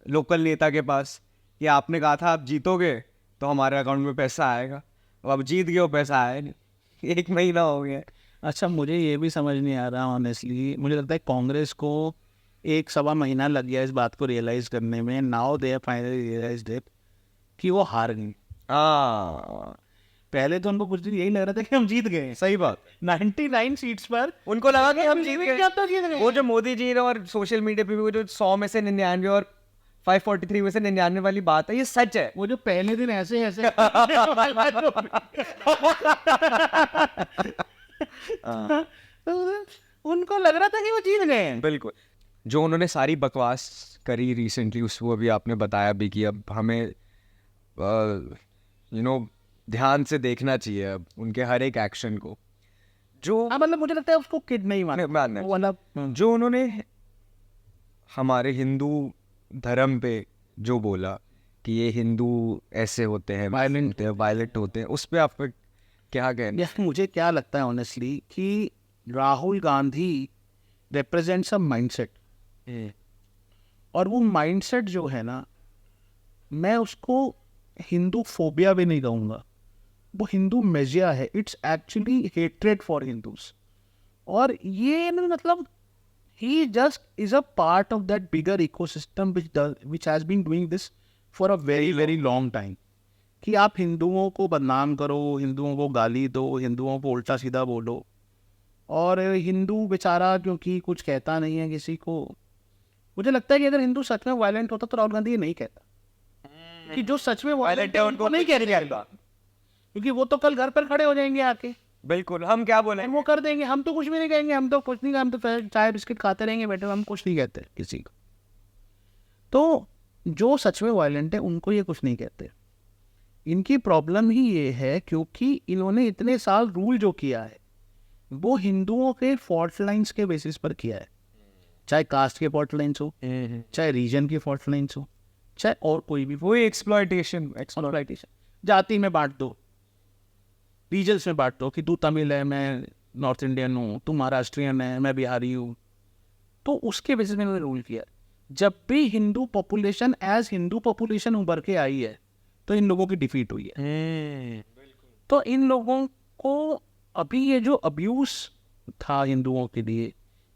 लोकल नेता के पास कि आपने कहा था आप जीतोगे तो हमारे अकाउंट में पैसा आएगा. अब जीत गए, वो पैसा आया नहीं. 1 महीना हो गया.
अच्छा मुझे ये भी समझ नहीं आ रहा ऑनेस्टली, मुझे लगता है कांग्रेस को 1-1.25 महीना लग गया इस बात को रियलाइज करने में. Now they finally realized it कि वो हार गई.
हाँ,
पहले तो उनको कुछ दिन यही लग रहा था कि हम जीत गए.
सही बात.
99 सीट्स पर
उनको लगा कि हम जीत गए.
क्या जीत गए.
वो जो मोदी जी ने और सोशल मीडिया पे भी वो जो 100 में से 99 और 543 में से 99 वाली बात है, ये सच है.
वो जो पहले दिन ऐसे ऐसे उनको लग रहा था कि वो जीत गए हैं.
बिल्कुल. जो उन्होंने सारी बकवास करी रिसेंटली, उस वो अभी आपने बताया भी कि अब हमें ध्यान से देखना चाहिए अब उनके हर एक एक्शन को. जो
मतलब मुझे लगता है उसको किड नहीं
मानना
वो वाला
जो उन्होंने हमारे हिंदू धर्म पे जो बोला कि ये हिंदू ऐसे होते हैं, वायलेंट होते हैं, उस पे आपका क्या कहना?
यार मुझे क्या लगता है ऑनेस्टली कि Rahul Gandhi represents a mindset, और वो माइंडसेट जो है ना, मैं उसको हिंदू फोबिया भी नहीं कहूँगा, वो हिंदू मेजिया है. It's actually hatred for Hindus. और ये मतलब he just is a part of that bigger ecosystem which has been doing this for a very long time. कि आप हिंदुओं को बदनाम करो, हिंदुओं को गाली दो, हिंदुओं को उल्टा सीधा बोलो, और हिंदू बेचारा क्योंकि कुछ कहता नहीं है किसी को, मुझे लगता है कि अगर हिंदू सच में वायलेंट होता तो राहुल गांधी ये नहीं कहता कि जो सच में वायलेंट है उनको नहीं कह रहे, क्योंकि वो तो कल घर पर खड़े हो जाएंगे आके,
बिल्कुल, हम क्या बोले,
वो कर देंगे, हम तो कुछ भी नहीं कहेंगे, हम तो कुछ नहीं, हम तो चाय बिस्किट खाते रहेंगे बैठे, हम कुछ नहीं कहते किसी को। तो जो सच में वायलेंट है उनको ये कुछ नहीं कहते। इनकी प्रॉब्लम ही ये है क्योंकि इन्होंने इतने साल रूल जो किया है वो हिंदुओं के फॉल्ट लाइन्स के बेसिस पर किया है, चाहे कास्ट के फॉल्ट लाइन्स हो, चाहे रीजन के फॉल्ट लाइन्स हो, चाहे और कोई भी,
वही एक्सप्लॉयटेशन,
जाति में बांट दो, रीजन्स में बांट दो कि तू तमिल है, मैं नॉर्थ इंडियन हूँ, तू महाराष्ट्रियन है, मैं बिहारी हूँ, तो उसके बेसिस में इन्होंने रूल किया। जब भी Hindu population as Hindu population उभर के आई है तो इन लोगों की डिफीट हुई है। तो इन लोगों को अभी ये जो अब्यूज था हिंदुओं के लिए,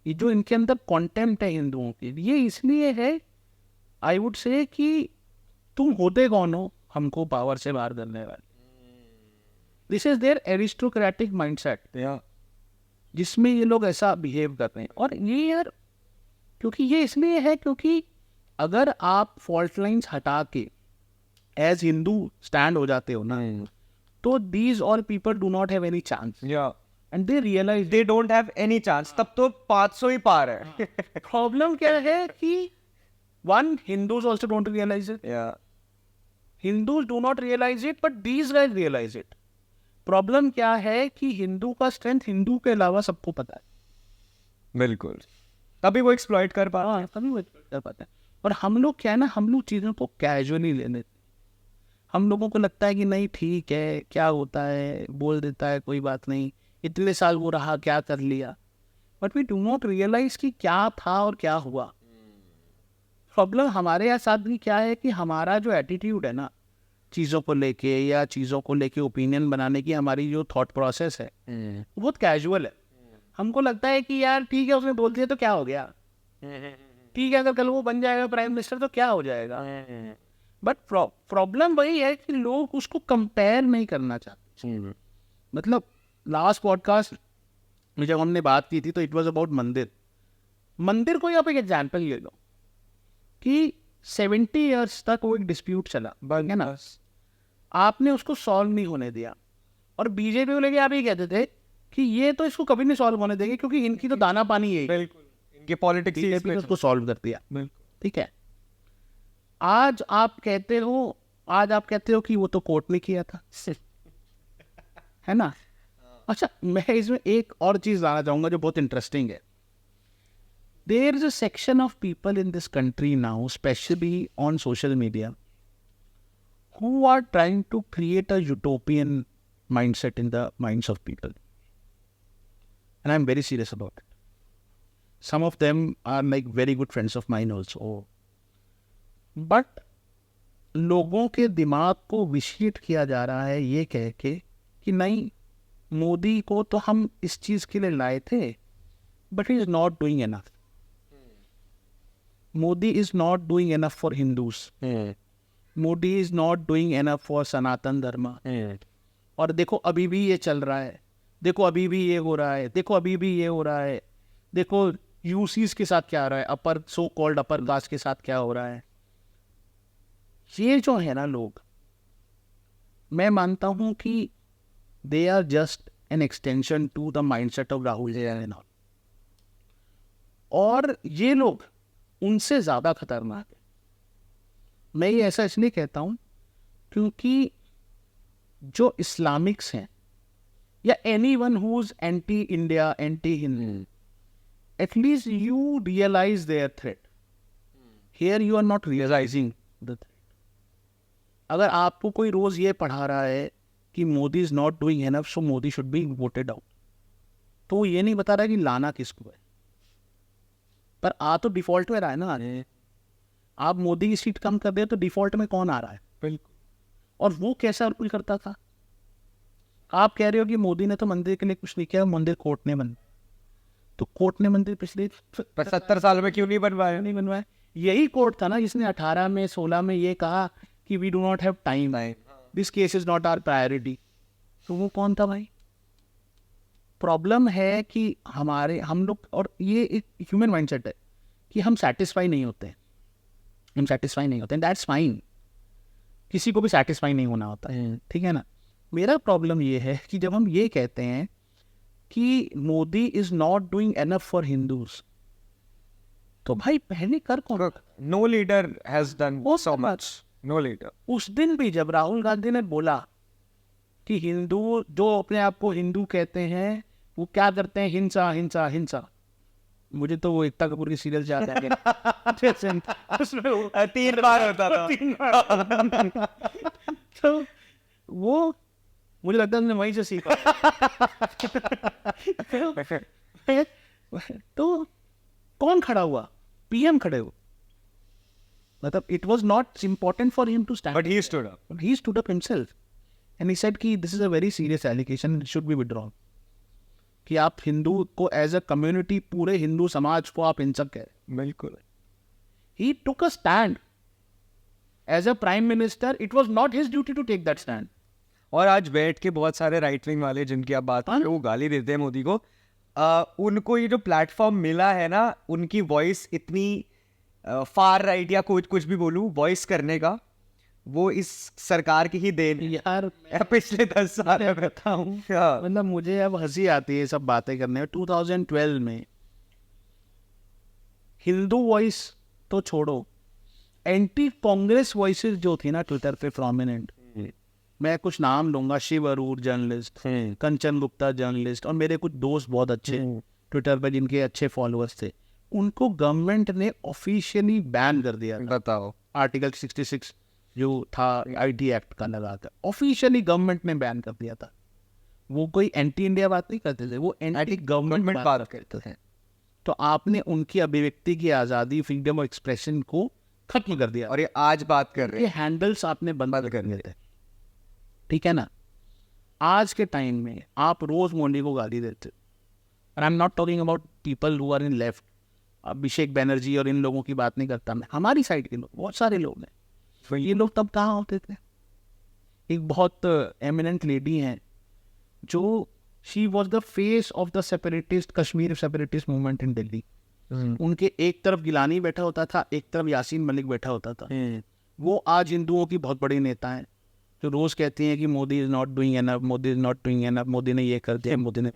ये जो इनके अंदर कॉन्टेम्प्ट है हिंदुओं के लिए, ये इसलिए है आई वुड से कि तुम होते कौन हो हमको पावर से बाहर करने वाले। This is their aristocratic mindset, जिसमें ये लोग ऐसा बिहेव कर रहे हैं। और ये यार क्योंकि ये इसलिए है क्योंकि अगर आप फॉल्ट लाइन्स हटा के एज हिंदू स्टैंड हो जाते हो ना, तो these all people do not have any chance and they realise
they don't have any chance. तब तो 500 ही पार है।
प्रॉब्लम क्या है कि one, Hindus also don't realise it, Hindus do not realise it, but these guys realise it. Problem क्या है कि हिंदू का स्ट्रेंथ हिंदू के अलावा सबको पता है,
बिल्कुल, तभी वो एक्सप्लॉइट कर पा,
तभी वो कर पाते हैं। और हम लोग क्या है ना, हम लोग चीज़ों को कैजुअली ले लेते, हम लोगों को लगता है कि नहीं ठीक है, क्या होता है, बोल देता है, कोई बात नहीं, इतने साल वो रहा, क्या कर लिया, but we do not realise कि क्या था और क्या हुआ। प्रॉब्लम हमारे यहाँ साथ भी क्या है कि हमारा जो एटीट्यूड है ना चीज़ों को लेके, या चीज़ों को लेके ओपिनियन बनाने की हमारी जो थॉट प्रोसेस है वो बहुत कैजुअल है। हमको लगता है कि यार ठीक है, उसने बोल दिया तो क्या हो गया, ठीक है, अगर कल वो बन जाएगा प्राइम मिनिस्टर तो क्या हो जाएगा। बट प्रॉब्लम वही है कि लोग उसको कंपेयर नहीं करना चाहते। मतलब लास्ट पॉडकास्ट में जब हमने बात की थी तो इट वाज अबाउट मंदिर को आप एक एग्जाम्पल ले लो कि 70 ईयर्स तक वो एक डिस्प्यूट चला, है ना, आपने उसको सॉल्व नहीं होने दिया, और बीजेपी को लेके आप ये कहते थे कि ये तो इसको कभी नहीं सॉल्व होने देंगे क्योंकि इनकी तो दाना पानी है,
बिल्कुल, इनके पॉलिटिक्स
बीजेपी उसको सॉल्व कर दिया, ठीक है। आज आप कहते हो कि वो तो कोर्ट ने किया था, है ना। अच्छा, मैं इसमें एक और चीज लाना चाहूंगा जो बहुत इंटरेस्टिंग है। There is a section of people in this country now, especially on social media, who are trying to create a utopian mindset in the minds of people. And I'm very serious about it. Some of them are like very good friends of mine also. But लोगों के दिमाग को विशिट किया जा रहा है ये कह के कि नहीं, मोदी को तो हम इस चीज़ के लिए लाए थे, but he is not doing enough. Modi is not doing enough for Hindus. Modi is not doing enough for Sanatan Dharma. और देखो अभी भी ये चल रहा है, देखो अभी भी ये हो रहा है, देखो अभी भी ये हो रहा है, देखो यूसीज के साथ क्या हो रहा है, अपर सो कॉल्ड अपर कास्ट के साथ क्या हो रहा है। ये जो है ना लोग, मैं मानता हूँ कि they are just an extension to the mindset of Rahul ji, और ये लोग उनसे ज़्यादा खतरनाक है। मैं ये ऐसा इसलिए कहता हूँ क्योंकि जो इस्लामिक्स हैं या anyone who's anti India, anti Hindu, at least you realize their threat. Here you are not realizing the threat. अगर आपको कोई रोज ये पढ़ा रहा है कि Modi is not doing enough so Modi should be voted out, तो वो ये नहीं बता रहा कि लाना किसको है, पर आ तो डिफॉल्ट में रहा है ना। आप मोदी की सीट कम कर दे तो डिफॉल्ट में कौन आ रहा है?
बिल्कुल।
और वो कैसा रूल करता था? आप कह रहे हो कि मोदी ने तो मंदिर के लिए कुछ नहीं किया, मंदिर कोर्ट ने बना, तो कोर्ट ने मंदिर पिछले
70 साल में क्यों नहीं बनवाया?
यही कोर्ट था ना जिसने 18 में 16 में ये कहा कि we do not have time, this case is not our priority. तो वो कौन था भाई? प्रॉब्लम है कि हम लोग, और ये एक ह्यूमन माइंडसेट है कि हम सेटिस्फाई नहीं होते, हम सेटिस्फाई नहीं होते, दैट्स फाइन, किसी को भी सेटिस्फाई नहीं होना होता है, ठीक है ना। मेरा प्रॉब्लम ये है कि जब हम ये कहते हैं कि Modi is not doing enough for Hindus, तो भाई पहले कर कौन,
नो लीडर हैज डन
वो
सो मच, नो लीडर।
उस दिन भी जब राहुल गांधी ने बोला कि हिंदू जो अपने आप को हिंदू कहते हैं वो क्या करते हैं, हिंसा हिंसा हिंसा, मुझे तो वो एकता कपूर की सीरियल से याद आ गया उसमें वो
3 बार होता था।
3 बार तो वो मुझे लगता है वहीं से सीखा तो कौन खड़ा हुआ, पीएम खड़े हुए, मतलब it was not important for him to stand,
But he stood up.
he stood up himself and he said कि this is a very serious allegation, it should be withdrawn, कि आप हिंदू को एज अ कम्युनिटी, पूरे हिंदू समाज को आप हिंसक कह रहे।
बिल्कुल।
He took a stand as a prime minister, it was not his duty to take that stand.
और आज बैठ के बहुत सारे राइट विंग वाले जिनकी आप बात कर रहे हो, वो गाली देते हैं मोदी को, उनको ये जो प्लेटफॉर्म मिला है ना, उनकी वॉइस इतनी फार राइट या कुछ भी बोलूं, वॉइस करने का, वो इस सरकार की ही देन है।
यार
पिछले 10 साल में
बताऊं, मतलब मुझे अब हंसी आती है सब बातें करने में। 2012 में हिंदू वॉइस तो छोड़ो, एंटी कांग्रेस वॉइसेस जो थी ना ट्विटर पे प्रोमिनेंट, मैं कुछ नाम लूंगा, शिव अरूर जर्नलिस्ट, कंचन गुप्ता जर्नलिस्ट, और मेरे कुछ दोस्त बहुत अच्छे ट्विटर पे जिनके अच्छे फॉलोअर्स थे, उनको गवर्नमेंट ने ऑफिशियली बैन कर दिया।
बताओ,
आर्टिकल 66 जो था आईटी एक्ट का लगा कर ऑफिशियली गवर्नमेंट ने बैन कर दिया था। वो कोई एंटी इंडिया बात नहीं करते थे, वो एंटी गवर्नमेंट बात करते थे। तो आपने उनकी अभिव्यक्ति की आज़ादी, फ्रीडम ऑफ एक्सप्रेशन को खत्म कर दिया,
और ये आज बात कर रहे
ये
हैं।
हैंडल्स आपने बंद कर दिए थे, ठीक है ना। आज के टाइम में आप रोज मोदी को गाली देते हो, और I am not talking about people who are in left, Abhishek Banerjee और इन लोगों की बात नहीं करता मैं, हमारी साइड के लोग, बहुत सारे लोग हैं। ये लोग तब कहाँ होते थे? एक बहुत एमिनेंट लेडी हैं जो she was the face of the separatist, Kashmir separatist movement in Delhi. उनके एक तरफ गिलानी बैठा होता था, एक तरफ यासीन मलिक बैठा होता था। वो आज हिंदुओं की बहुत बड़ी नेता हैं, जो रोज कहती हैं कि Modi is not doing enough, Modi is not doing enough, Modi ने ये कर दिया, मोदी ने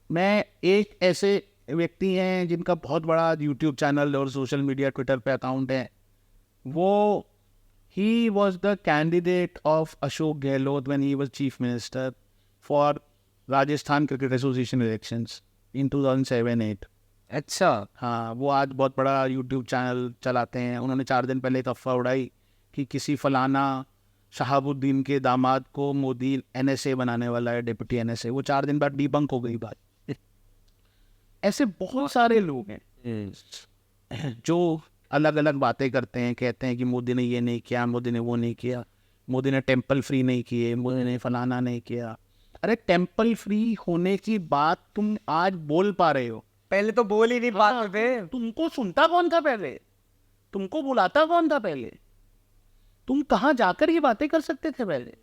मैं एक ऐसे व्यक्ति हैं जिनका बहुत बड़ा यूट्यूब चैनल और सोशल मीडिया ट्विटर पे अकाउंट है, वो he was the candidate of Ashok Gehlot when he was chief minister for Rajasthan cricket association elections in 2007-8।
अच्छा,
हाँ, वो आज बहुत बड़ा यूट्यूब चैनल चलाते हैं। उन्होंने 4 दिन पहले एक अफवाह उड़ाई कि किसी फलाना शहाबुद्दीन के दामाद को मोदी NSA बनाने वाला है, डिप्टी NSA। वो 4 दिन बाद डिबंक हो गई बात। ऐसे बहुत सारे लोग हैं जो अलग अलग बातें करते हैं, कहते हैं कि मोदी ने ये नहीं किया, मोदी ने वो नहीं किया, मोदी ने टेम्पल फ्री नहीं किए, मोदी ने फलाना नहीं किया। अरे टेम्पल फ्री होने की बात तुम आज बोल पा रहे हो,
पहले तो बोल ही नहीं पाते थे।
तुमको सुनता कौन था पहले? तुमको बुलाता कौन था पहले? तुम कहाँ जाकर ये बातें कर सकते थे पहले?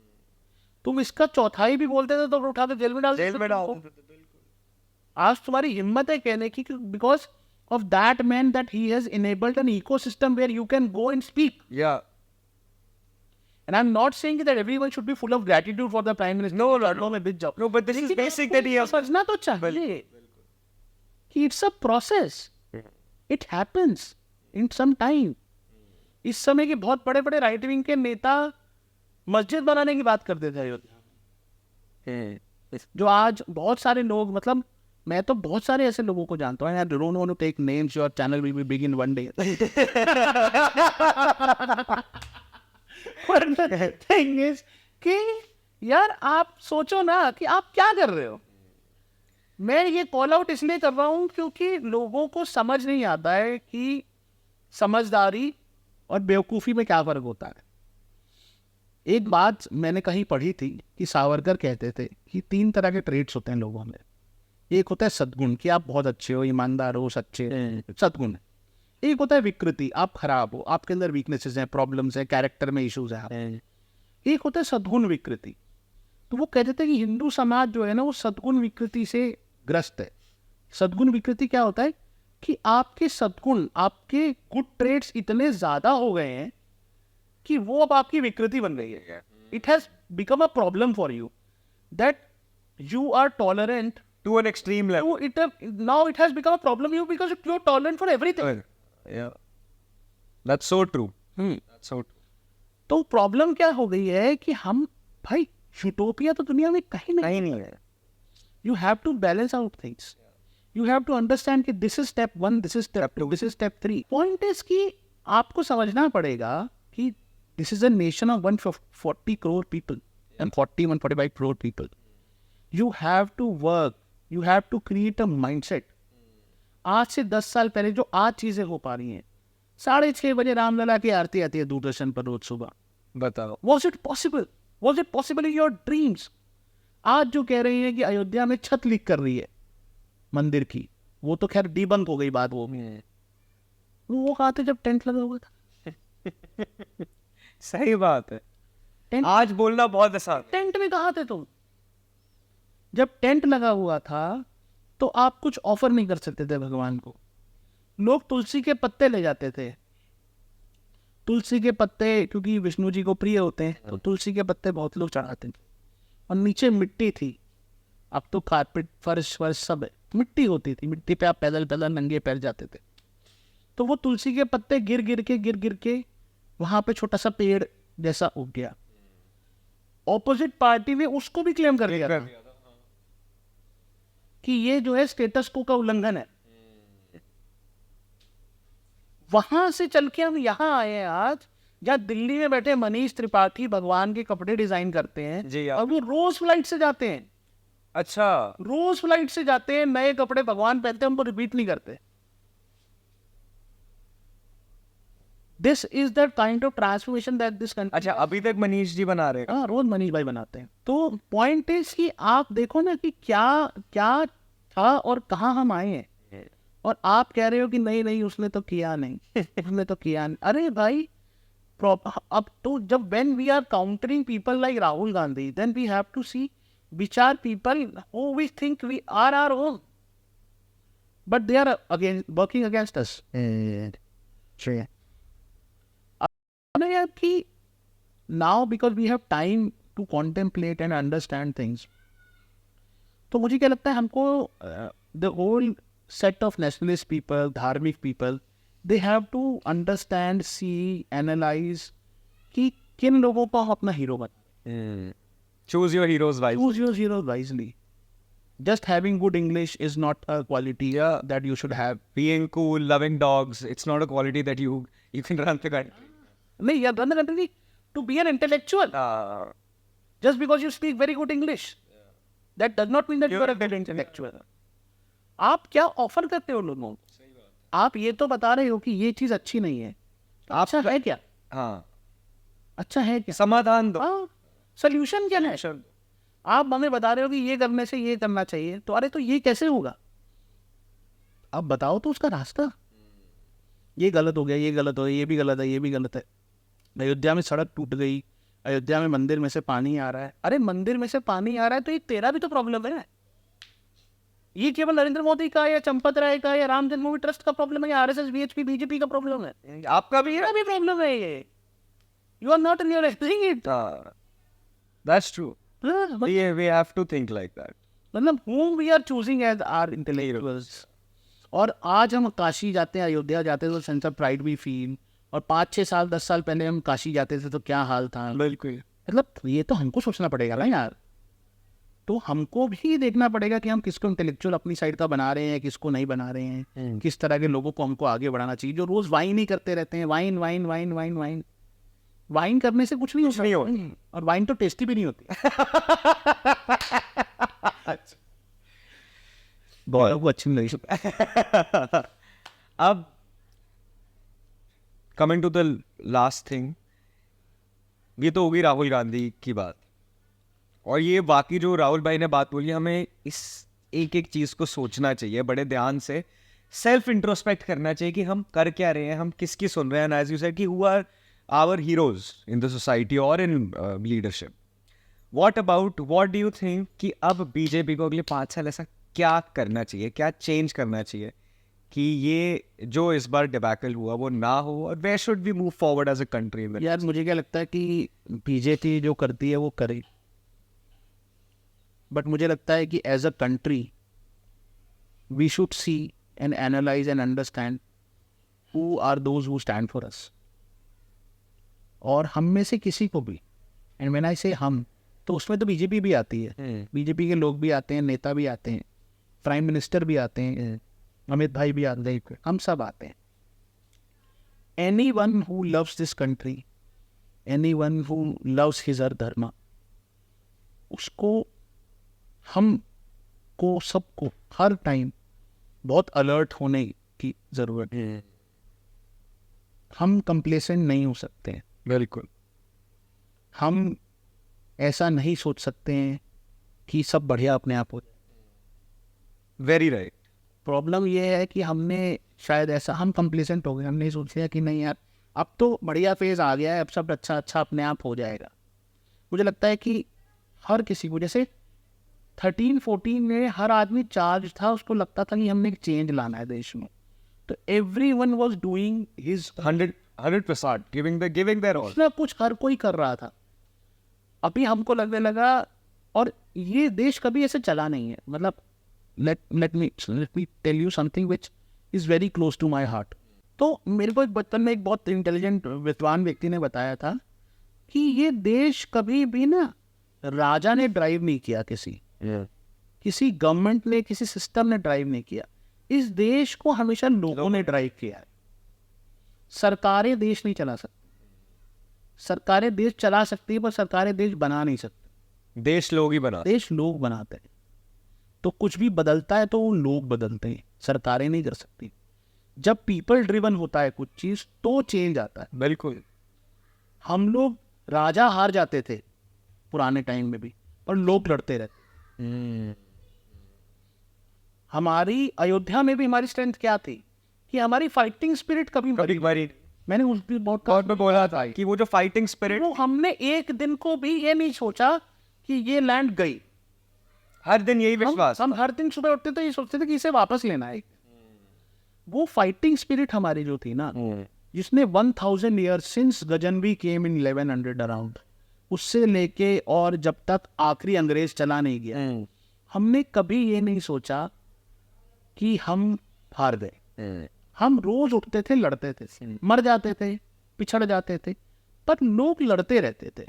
तुम इसका चौथाई भी बोलते थे तो उठा के जेल में डाल देते तुमको। आज तुम्हारी हिम्मत है कहने की, because of that man that he has enabled an ecosystem where you can go and speak.
या
And I'm not saying that everyone should be full of gratitude for the prime minister. No, मैं बिच जाओ।
No, but this is basic that he has.
समझना तो चाहिए कि it's a process. It happens in some time. इस समय के बहुत बड़े बड़े राइट विंग के नेता मस्जिद बनाने की बात करते थे अयोध्या में, जो आज बहुत सारे लोग, मतलब मैं तो बहुत सारे ऐसे लोगों को जानता हूँ। I don't want to take names, your channel will be big in one day. But the thing is कि यार आप सोचो ना कि आप क्या कर रहे हो। मैं ये कॉल आउट इसलिए कर रहा हूँ क्योंकि लोगों को समझ नहीं आता है कि समझदारी और बेवकूफ़ी में क्या फ़र्क होता है। एक बात मैंने कहीं पढ़ी थी कि सावरकर कहते थे कि 3 तरह के ट्रेड्स होते हैं लोगों में। एक होता है सद्गुण, कि आप बहुत अच्छे हो, ईमानदार हो, सच्चे, सद्गुण है। एक होता है विकृति, आप खराब हो, आपके अंदर वीकनेसेस हैं, प्रॉब्लम्स हैं, कैरेक्टर में इश्यूज हैं। एक होता है सद्गुण विकृति। तो वो कहते थे कि हिंदू समाज जो है ना, वो सद्गुण विकृति से ग्रस्त है। सद्गुण विकृति क्या होता है कि आपके सद्गुण, आपके गुड ट्रेड्स इतने ज्यादा हो गए हैं कि वो अब आपकी विकृति बन गई है. It has become a problem for you that you are tolerant
To an extreme level.
to it. Now it has become a problem you because you're tolerant for everything.
Yeah. That's so true. That's so true.
तो प्रॉब्लम क्या हो गई है कि हम भाई यूटोपिया तो दुनिया में कहीं नहीं
है.
You have to balance out things. You have to understand कि this is step 1, this is step 2, this is step 3. Point is कि आपको समझना पड़ेगा कि this is a nation of 140 crore people and 145 crore people. You have to work. You have to create a mindset. आज से 10 साल पहले जो आज चीजें हो पा रही हैं, 6:30 बजे रामलला की आरती आती है दूरदर्शन पर रोज सुबह.
बताओ.
Was it possible? Was it possible in your dreams? आज जो कह रही है कि अयोध्या में छत लीक कर रही है मंदिर की, वो तो खैर डिबंक हो गई बात. वो कहा था जब टेंट लगा हुआ था.
सही बात है.
टेंट
आज बोलना बहुत आसान.
टेंट में कहा थे तुम? जब टेंट लगा हुआ था तो आप कुछ ऑफर नहीं कर सकते थे भगवान को. लोग तुलसी के पत्ते ले जाते थे. तुलसी के पत्ते क्योंकि विष्णु जी को प्रिय होते हैं तो तुलसी के पत्ते बहुत लोग चढ़ाते थे. और नीचे मिट्टी थी. अब तो कारपेट फर्श सब है. मिट्टी होती थी. मिट्टी पे आप पैदल पैदल नंगे पैर जाते थे. तो वो तुलसी के पत्ते गिर गिर के वहां पे छोटा सा पेड़ जैसा उग गया. ऑपोजिट पार्टी ने उसको भी क्लेम कर दिया कि ये जो है स्टेटस को का उल्लंघन है. वहां से चल के हम यहाँ आए हैं आज, जहाँ दिल्ली में बैठे मनीष त्रिपाठी भगवान के कपड़े डिजाइन करते हैं
जी.
और वो रोज फ्लाइट से जाते हैं.
अच्छा.
रोज फ्लाइट से जाते हैं, नए कपड़े भगवान पहनते हैं, उनको रिपीट नहीं करते. This is the kind of transformation that this country.
अच्छा, अभी तक मनीष जी बना रहे हैं.
हाँ, रोज मनीष भाई बनाते हैं. तो पॉइंट इज कि आप देखो ना कि क्या क्या था और कहाँ हम आए हैं. और आप कह रहे हो कि नहीं उसने तो किया नहीं. उसने तो किया नहीं. अरे भाई अब तो जब when we are countering people like Rahul Gandhi, then we have to see which are people who we think we are our own, but they are working against us. Sure. कि now because we have time to contemplate and understand things, तो मुझे क्या लगता है हमको the whole set of nationalist people, धार्मिक people, they have to understand, see, analyze कि किन लोगों को हम अपना हीरो बना.
Choose your heroes wisely.
Choose your heroes wisely. Just having good English is not a quality that you should have.
Being cool, loving dogs, it's not a quality that you can run the country.
नहीं, you run the country to be an intellectual. Just because you speak very good English, that does not mean that you are a good intellectual. आप क्या ऑफर करते हो लोगों को? आप ये तो बता रहे हो कि ये चीज अच्छी नहीं है. अच्छा है क्या?
हाँ.
अच्छा है क्या?
समाधान दो.
सोल्यूशन क्या है? आप हमें बता रहे हो कि ये करने से ये करना चाहिए, तो अरे तो ये कैसे होगा? अब बताओ तो उसका रास्ता. ये गलत हो गया, ये गलत हो गया, ये भी गलत है, ये भी गलत है. अयोध्या में सड़क टूट गई, अयोध्या में मंदिर में से पानी आ रहा है. अरे मंदिर में से पानी आ रहा है तो ये तेरा भी तो प्रॉब्लम है. ये केवल नरेंद्र मोदी का या चंपत राय का या राम जन्मभूमि ट्रस्ट का प्रॉब्लम है या RSS BHP बीजेपी का प्रॉब्लम है?
आपका भी
मेरा भी प्रॉब्लम है. ये you are not realising it.
That's true. We have to think like that.
मतलब whom we are choosing as our intellectuals. और आज हम काशी जाते हैं, अयोध्या जाते हैं तो सेंस ऑफ प्राइड भी फील. और 5, 6 साल 10 साल पहले हम काशी जाते थे तो क्या हाल था.
बिल्कुल.
मतलब ये तो हमको सोचना पड़ेगा ना यार. तो हमको भी देखना पड़ेगा कि हम किसको इंटेलेक्चुअल अपनी साइड का बना रहे हैं, किसको नहीं बना रहे हैं. किस तरह के लोगों को हमको आगे बढ़ाना चाहिए. जो रोज वाइन ही करते रहते हैं, wine wine wine wine wine. Wine करने से कुछ नहीं होता. और वाइन तो टेस्टी भी नहीं होती. बहुत अच्छी लगी.
अब coming to the last thing, ये तो होगी राहुल गांधी की बात. और ये बाकी जो राहुल भाई ने बात बोली, हमें इस एक एक चीज को सोचना चाहिए बड़े ध्यान से. सेल्फ इंट्रोस्पेक्ट करना चाहिए कि हम कर क्या रहे हैं, हम किसकी सुन रहे हैं. एज यू सेड कि who are our heroes in the society or in leadership. What do you think कि अब बीजेपी को अगले 5 साल ऐसा क्या करना चाहिए, क्या चेंज करना चाहिए कि ये जो इस बार डिबैकल हुआ वो ना हो, और where should we move forward as a country?
यार मुझे क्या लगता है कि बीजेपी जो करती है वो करे, बट मुझे लगता है कि as a country we should see and analyse and understand who are those who stand for us. और हम में से किसी को भी, एंड व्हेन आई से हम, तो उसमें तो बीजेपी भी आती है, बीजेपी के लोग भी आते हैं, नेता भी आते हैं, प्राइम मिनिस्टर भी आते हैं, अमित भाई भी आते हैं, हम सब आते हैं। Anyone who loves this country, anyone who loves his or धर्म, उसको, हमको सबको हर टाइम बहुत अलर्ट होने की जरूरत है। हम कंप्लेसेंट नहीं हो सकते हैं,
बिल्कुल।
हम ऐसा नहीं सोच सकते हैं कि सब बढ़िया अपने आप हो जाए।
Very right.
प्रॉब्लम ये है कि हमने शायद ऐसा, हम कंप्लेसेंट हो गए, हमने सोच लिया कि नहीं यार अब तो बढ़िया फेज आ गया है, अब सब अच्छा अच्छा अपने आप हो जाएगा। मुझे लगता है कि हर किसी को, जैसे 13-14 में हर आदमी चार्ज था, उसको लगता था कि हमने एक चेंज लाना है देश में, तो everyone was doing his
100% giving their all.
कुछ ना कुछ हर कोई कर रहा था। अभी हमको लगने लगा, और ये देश कभी ऐसे चला नहीं है, मतलब let me tell you something which is very close to my heart। तो मेरे को एक बचपन में एक बहुत इंटेलिजेंट विद्वान व्यक्ति ने बताया था कि ये देश कभी भी ना राजा ने ड्राइव नहीं किया, किसी गवर्नमेंट ने, किसी सिस्टम ने ड्राइव नहीं किया, इस देश को हमेशा लोगों ने ड्राइव किया है। सरकारें देश नहीं चला सकती, सरकारें देश चला सकती है पर सरकारें देश बना नहीं सकती।
देश लोग ही बना,
देश लोग बनाते हैं। तो कुछ भी बदलता है तो वो लोग बदलते हैं, सरकारें नहीं कर सकती। जब पीपल ड्रिवन होता है कुछ चीज तो चेंज आता है।
बिल्कुल।
हम लोग, राजा हार जाते थे पुराने टाइम में भी, पर लोग लड़ते रहते। हमारी अयोध्या में भी हमारी स्ट्रेंथ क्या थी कि हमारी फाइटिंग स्पिरिट कभी मैंने उस भी बहुत
में बोला था कि वो जो फाइटिंग स्पिरिट,
वो हमने एक दिन को भी ये नहीं सोचा कि ये लैंड गई।
हर दिन यही विश्वास,
हम हर दिन सुबह उठते तो ये सोचते थे कि इसे वापस लेना है। वो फाइटिंग स्पिरिट हमारी जो थी ना, जिसने 1000 ईयर सिंस गजनवी केम इन 1100 अराउंड, उससे लेके और जब तक आखिरी अंग्रेज चला नहीं गया, हमने कभी ये नहीं सोचा कि हम हार गए। हम रोज उठते थे, लड़ते थे, मर जाते थे, पिछड़ जाते थे, पर लोग लड़ते रहते थे।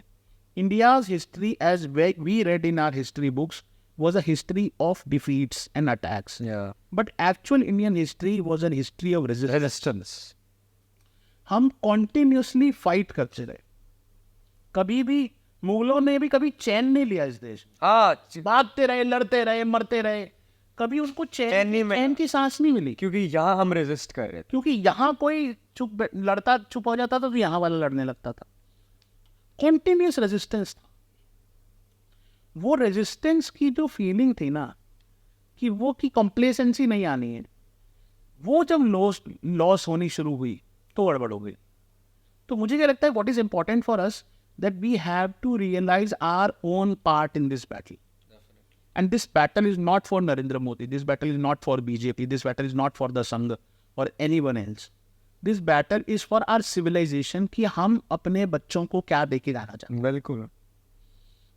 India's history, as we read in our history books, was a history of defeats and attacks.
Yeah.
But actual Indian history was a history of resistance. हम continuously fight करते रहे। कभी भी मुगलों ने भी कभी चैन नहीं लिया इस देश में।
हाँ,
भागते रहे, लड़ते रहे, मरते रहे, कभी उनको चैन की सांस नहीं मिली।
क्योंकि यहाँ हम रेजिस्ट कर रहे थे,
क्योंकि यहाँ कोई चुप हो जाता था तो यहाँ वाला लड़ने लगता था। कंटिन्यूस रेजिस्टेंस था। वो रेजिस्टेंस की जो फीलिंग थी ना, कि वो की कंप्लेसेंसी नहीं आनी है, वो जब लॉस होनी शुरू हुई तो गड़बड़ हो गई। तो मुझे क्या लगता है, what is important for us that we have to realise our own part in this battle. And this battle is not for Narendra Modi, this battle is not for BJP, this battle is not for the Sangh और anyone else. This battle is for our civilisation, कि हम अपने बच्चों को क्या देके जाना चाहते हैं।
बिल्कुल।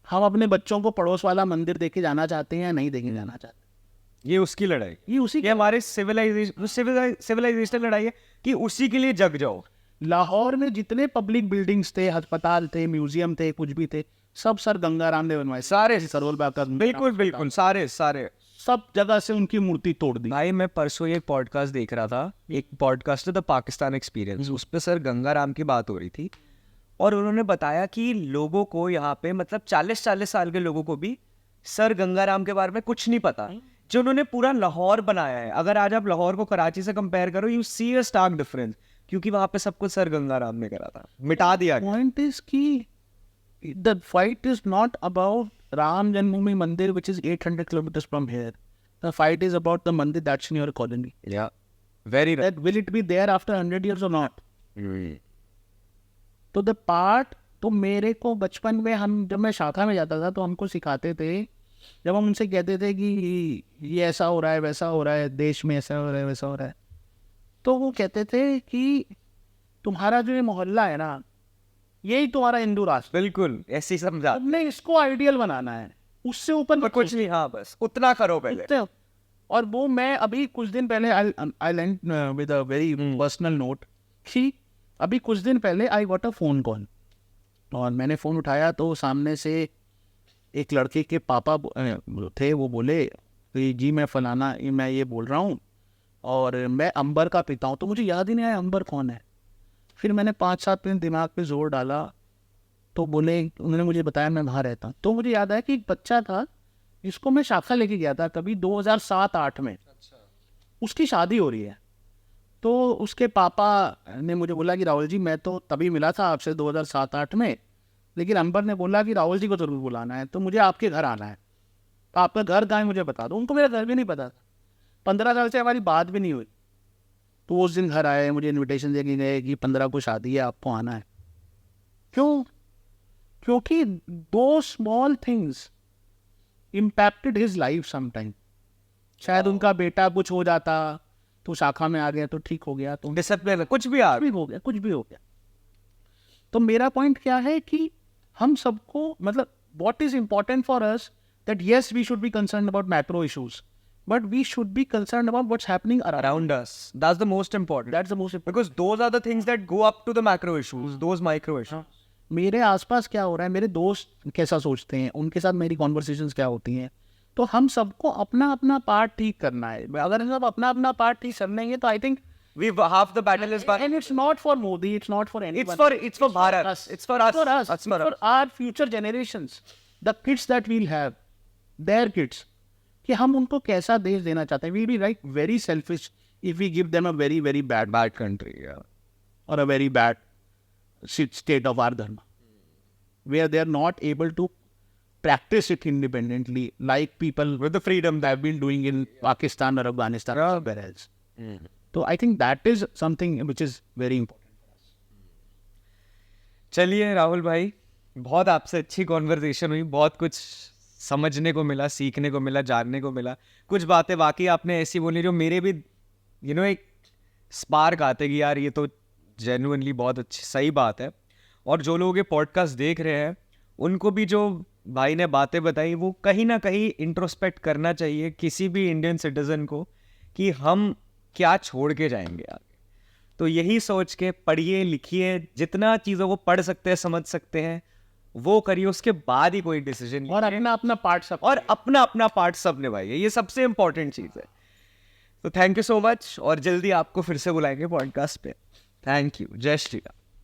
हम अपने बच्चों को पड़ोस वाला मंदिर देके जाना चाहते हैं या नहीं देके जाना चाहते।
ये उसकी लड़ाई,
ये उसी
ये हमारे सिविलाइजेशन लड़ाई है कि उसी के लिए जग जाओ।
लाहौर में जितने पब्लिक बिल्डिंग्स थे, अस्पताल थे, म्यूजियम थे, कुछ भी थे, सब सर गंगाराम ने बनवाए, सारे सरोल बाग,
बिल्कुल सारे
सब जगह से उनकी मूर्ति तोड़ दी।
भाई मैं परसों ये पॉडकास्ट देख रहा था, एक पॉडकास्ट है द पाकिस्तान एक्सपीरियंस, उस पे सर गंगाराम की बात हो रही थी, और उन्होंने बताया कि लोगों को यहाँ पे, मतलब 40 साल के लोगों को भी सर गंगाराम के बारे में कुछ नहीं पता, जो उन्होंने पूरा लाहौर बनाया है। अगर आज आप लाहौर को कराची से कंपेयर करो, you see a stark difference, क्योंकि वहां पे सब कुछ सर गंगाराम ने करा था, मिटा दिया।
पॉइंट इज कि the fight is not about Ram जन्मभूमि मंदिर which is 800 kilometers from here. The fight is about the mandir that's in your colony.
Yeah, very right.
That will it be there after 100 years or not? तो द पार्ट, तो मेरे को बचपन में, हम जब मैं शाखा में जाता था तो हमको सिखाते थे, जब हम उनसे कहते थे कि ये ऐसा हो रहा है, वैसा हो रहा है, देश में ऐसा हो रहा है, वैसा हो रहा है, तो वो कहते थे कि तुम्हारा जो ये मोहल्ला है ना, यही तुम्हारा हिंदू राष्ट्र,
बिल्कुल ऐसे ही समझा,
तुमने इसको आइडियल बनाना है, उससे ऊपर
पर कुछ नहीं, हाँ बस उतना करो पहले।
सोचो। और वो मैं अभी कुछ दिन पहले I lent with a very personal note कि अभी कुछ दिन पहले I got a phone call, और मैंने फ़ोन उठाया तो सामने से एक लड़के के पापा थे। वो बोले कि जी मैं फलाना, मैं ये बोल रहा हूँ और मैं अंबर का पिता हूँ। तो मुझे याद ही नहीं आया अंबर कौन है। फिर मैंने 5-7 दिन दिमाग पे जोर डाला, तो बोले, उन्होंने मुझे बताया मैं वहाँ रहता हूँ। तो मुझे याद आया कि एक बच्चा था जिसको मैं शाखा लेके गया था कभी 2007-8 में, उसकी शादी हो रही है। तो उसके पापा ने मुझे बोला कि राहुल जी मैं तो तभी मिला था आपसे 2007-8 में, लेकिन अंबर ने बोला कि राहुल जी को ज़रूर बुलाना है, तो मुझे आपके घर आना है, तो आपका घर कहाँ है मुझे बता दो। उनको मेरा घर भी नहीं पता था, 15 साल से हमारी बात भी नहीं हुई। तो वो उस दिन घर आए, मुझे इनविटेशन दे के गए कि 15 को शादी है, आपको आना है। क्यों? क्योंकि दो small things impacted his life sometime. शायद उनका बेटा कुछ हो जाता तो शाखा में आ गया तो ठीक हो गया, तो
डिसिप्लिन कुछ भी यार,
कुछ भी हो गया। तो मेरा पॉइंट क्या है कि हम सबको, मतलब what is important for us, that yes we should be concern about macro issues, but we should be concern about what's happening around
around us. That's the most important.
That's the most.
Because those are the things that go up to the macro issues, those micro issues.
मेरे आसपास क्या हो रहा है, मेरे दोस्त कैसा सोचते हैं, उनके साथ मेरी कॉन्वर्सेशंस क्या होती हैं, तो हम सबको अपना अपना पार्ट ठीक करना है। अगर हम सब अपना अपना पार्ट ठीक कर लेंगे तो I think
We've half the battle is by.
and it's not for Modi, it's not for anyone.
It's for Bharat.
us.
It's for us.
It's for our future generations, the kids that we'll have, their kids, कि हम उनको कैसा देश देना चाहते हैं. We'll be like very selfish if we give them a very very bad country, or a very bad state of our dharma, where they are not able to practice it independently like people with the freedom they have been doing in Pakistan or Afghanistan or somewhere else. So I think that is something which is very important.
चलिए राहुल भाई, बहुत आपसे अच्छी कॉन्वर्सेशन हुई, बहुत कुछ समझने को मिला, सीखने को मिला, जानने को मिला। कुछ बातें वाकई आपने ऐसी बोली जो मेरे भी एक स्पार्क आते कि यार ये तो जेन्युइनली बहुत अच्छी सही बात है। और जो लोग ये पॉडकास्ट देख रहे हैं उनको भी जो भाई ने बातें बताई वो कहीं ना कहीं इंट्रोस्पेक्ट करना चाहिए किसी भी इंडियन सिटीजन को कि हम क्या छोड़ के जाएंगे आगे। तो यही सोच के पढ़िए लिखिए, जितना चीज़ों को पढ़ सकते हैं समझ सकते हैं वो करिए, उसके बाद ही कोई डिसीजन,
और अपना अपना पार्ट सब,
और अपना अपना पार्ट सब निभाइए, ये सबसे इंपॉर्टेंट चीज़ है। तो थैंक यू सो मच, और जल्दी आपको फिर से बुलाएंगे पॉडकास्ट पे। Thank you. जय श्री राम।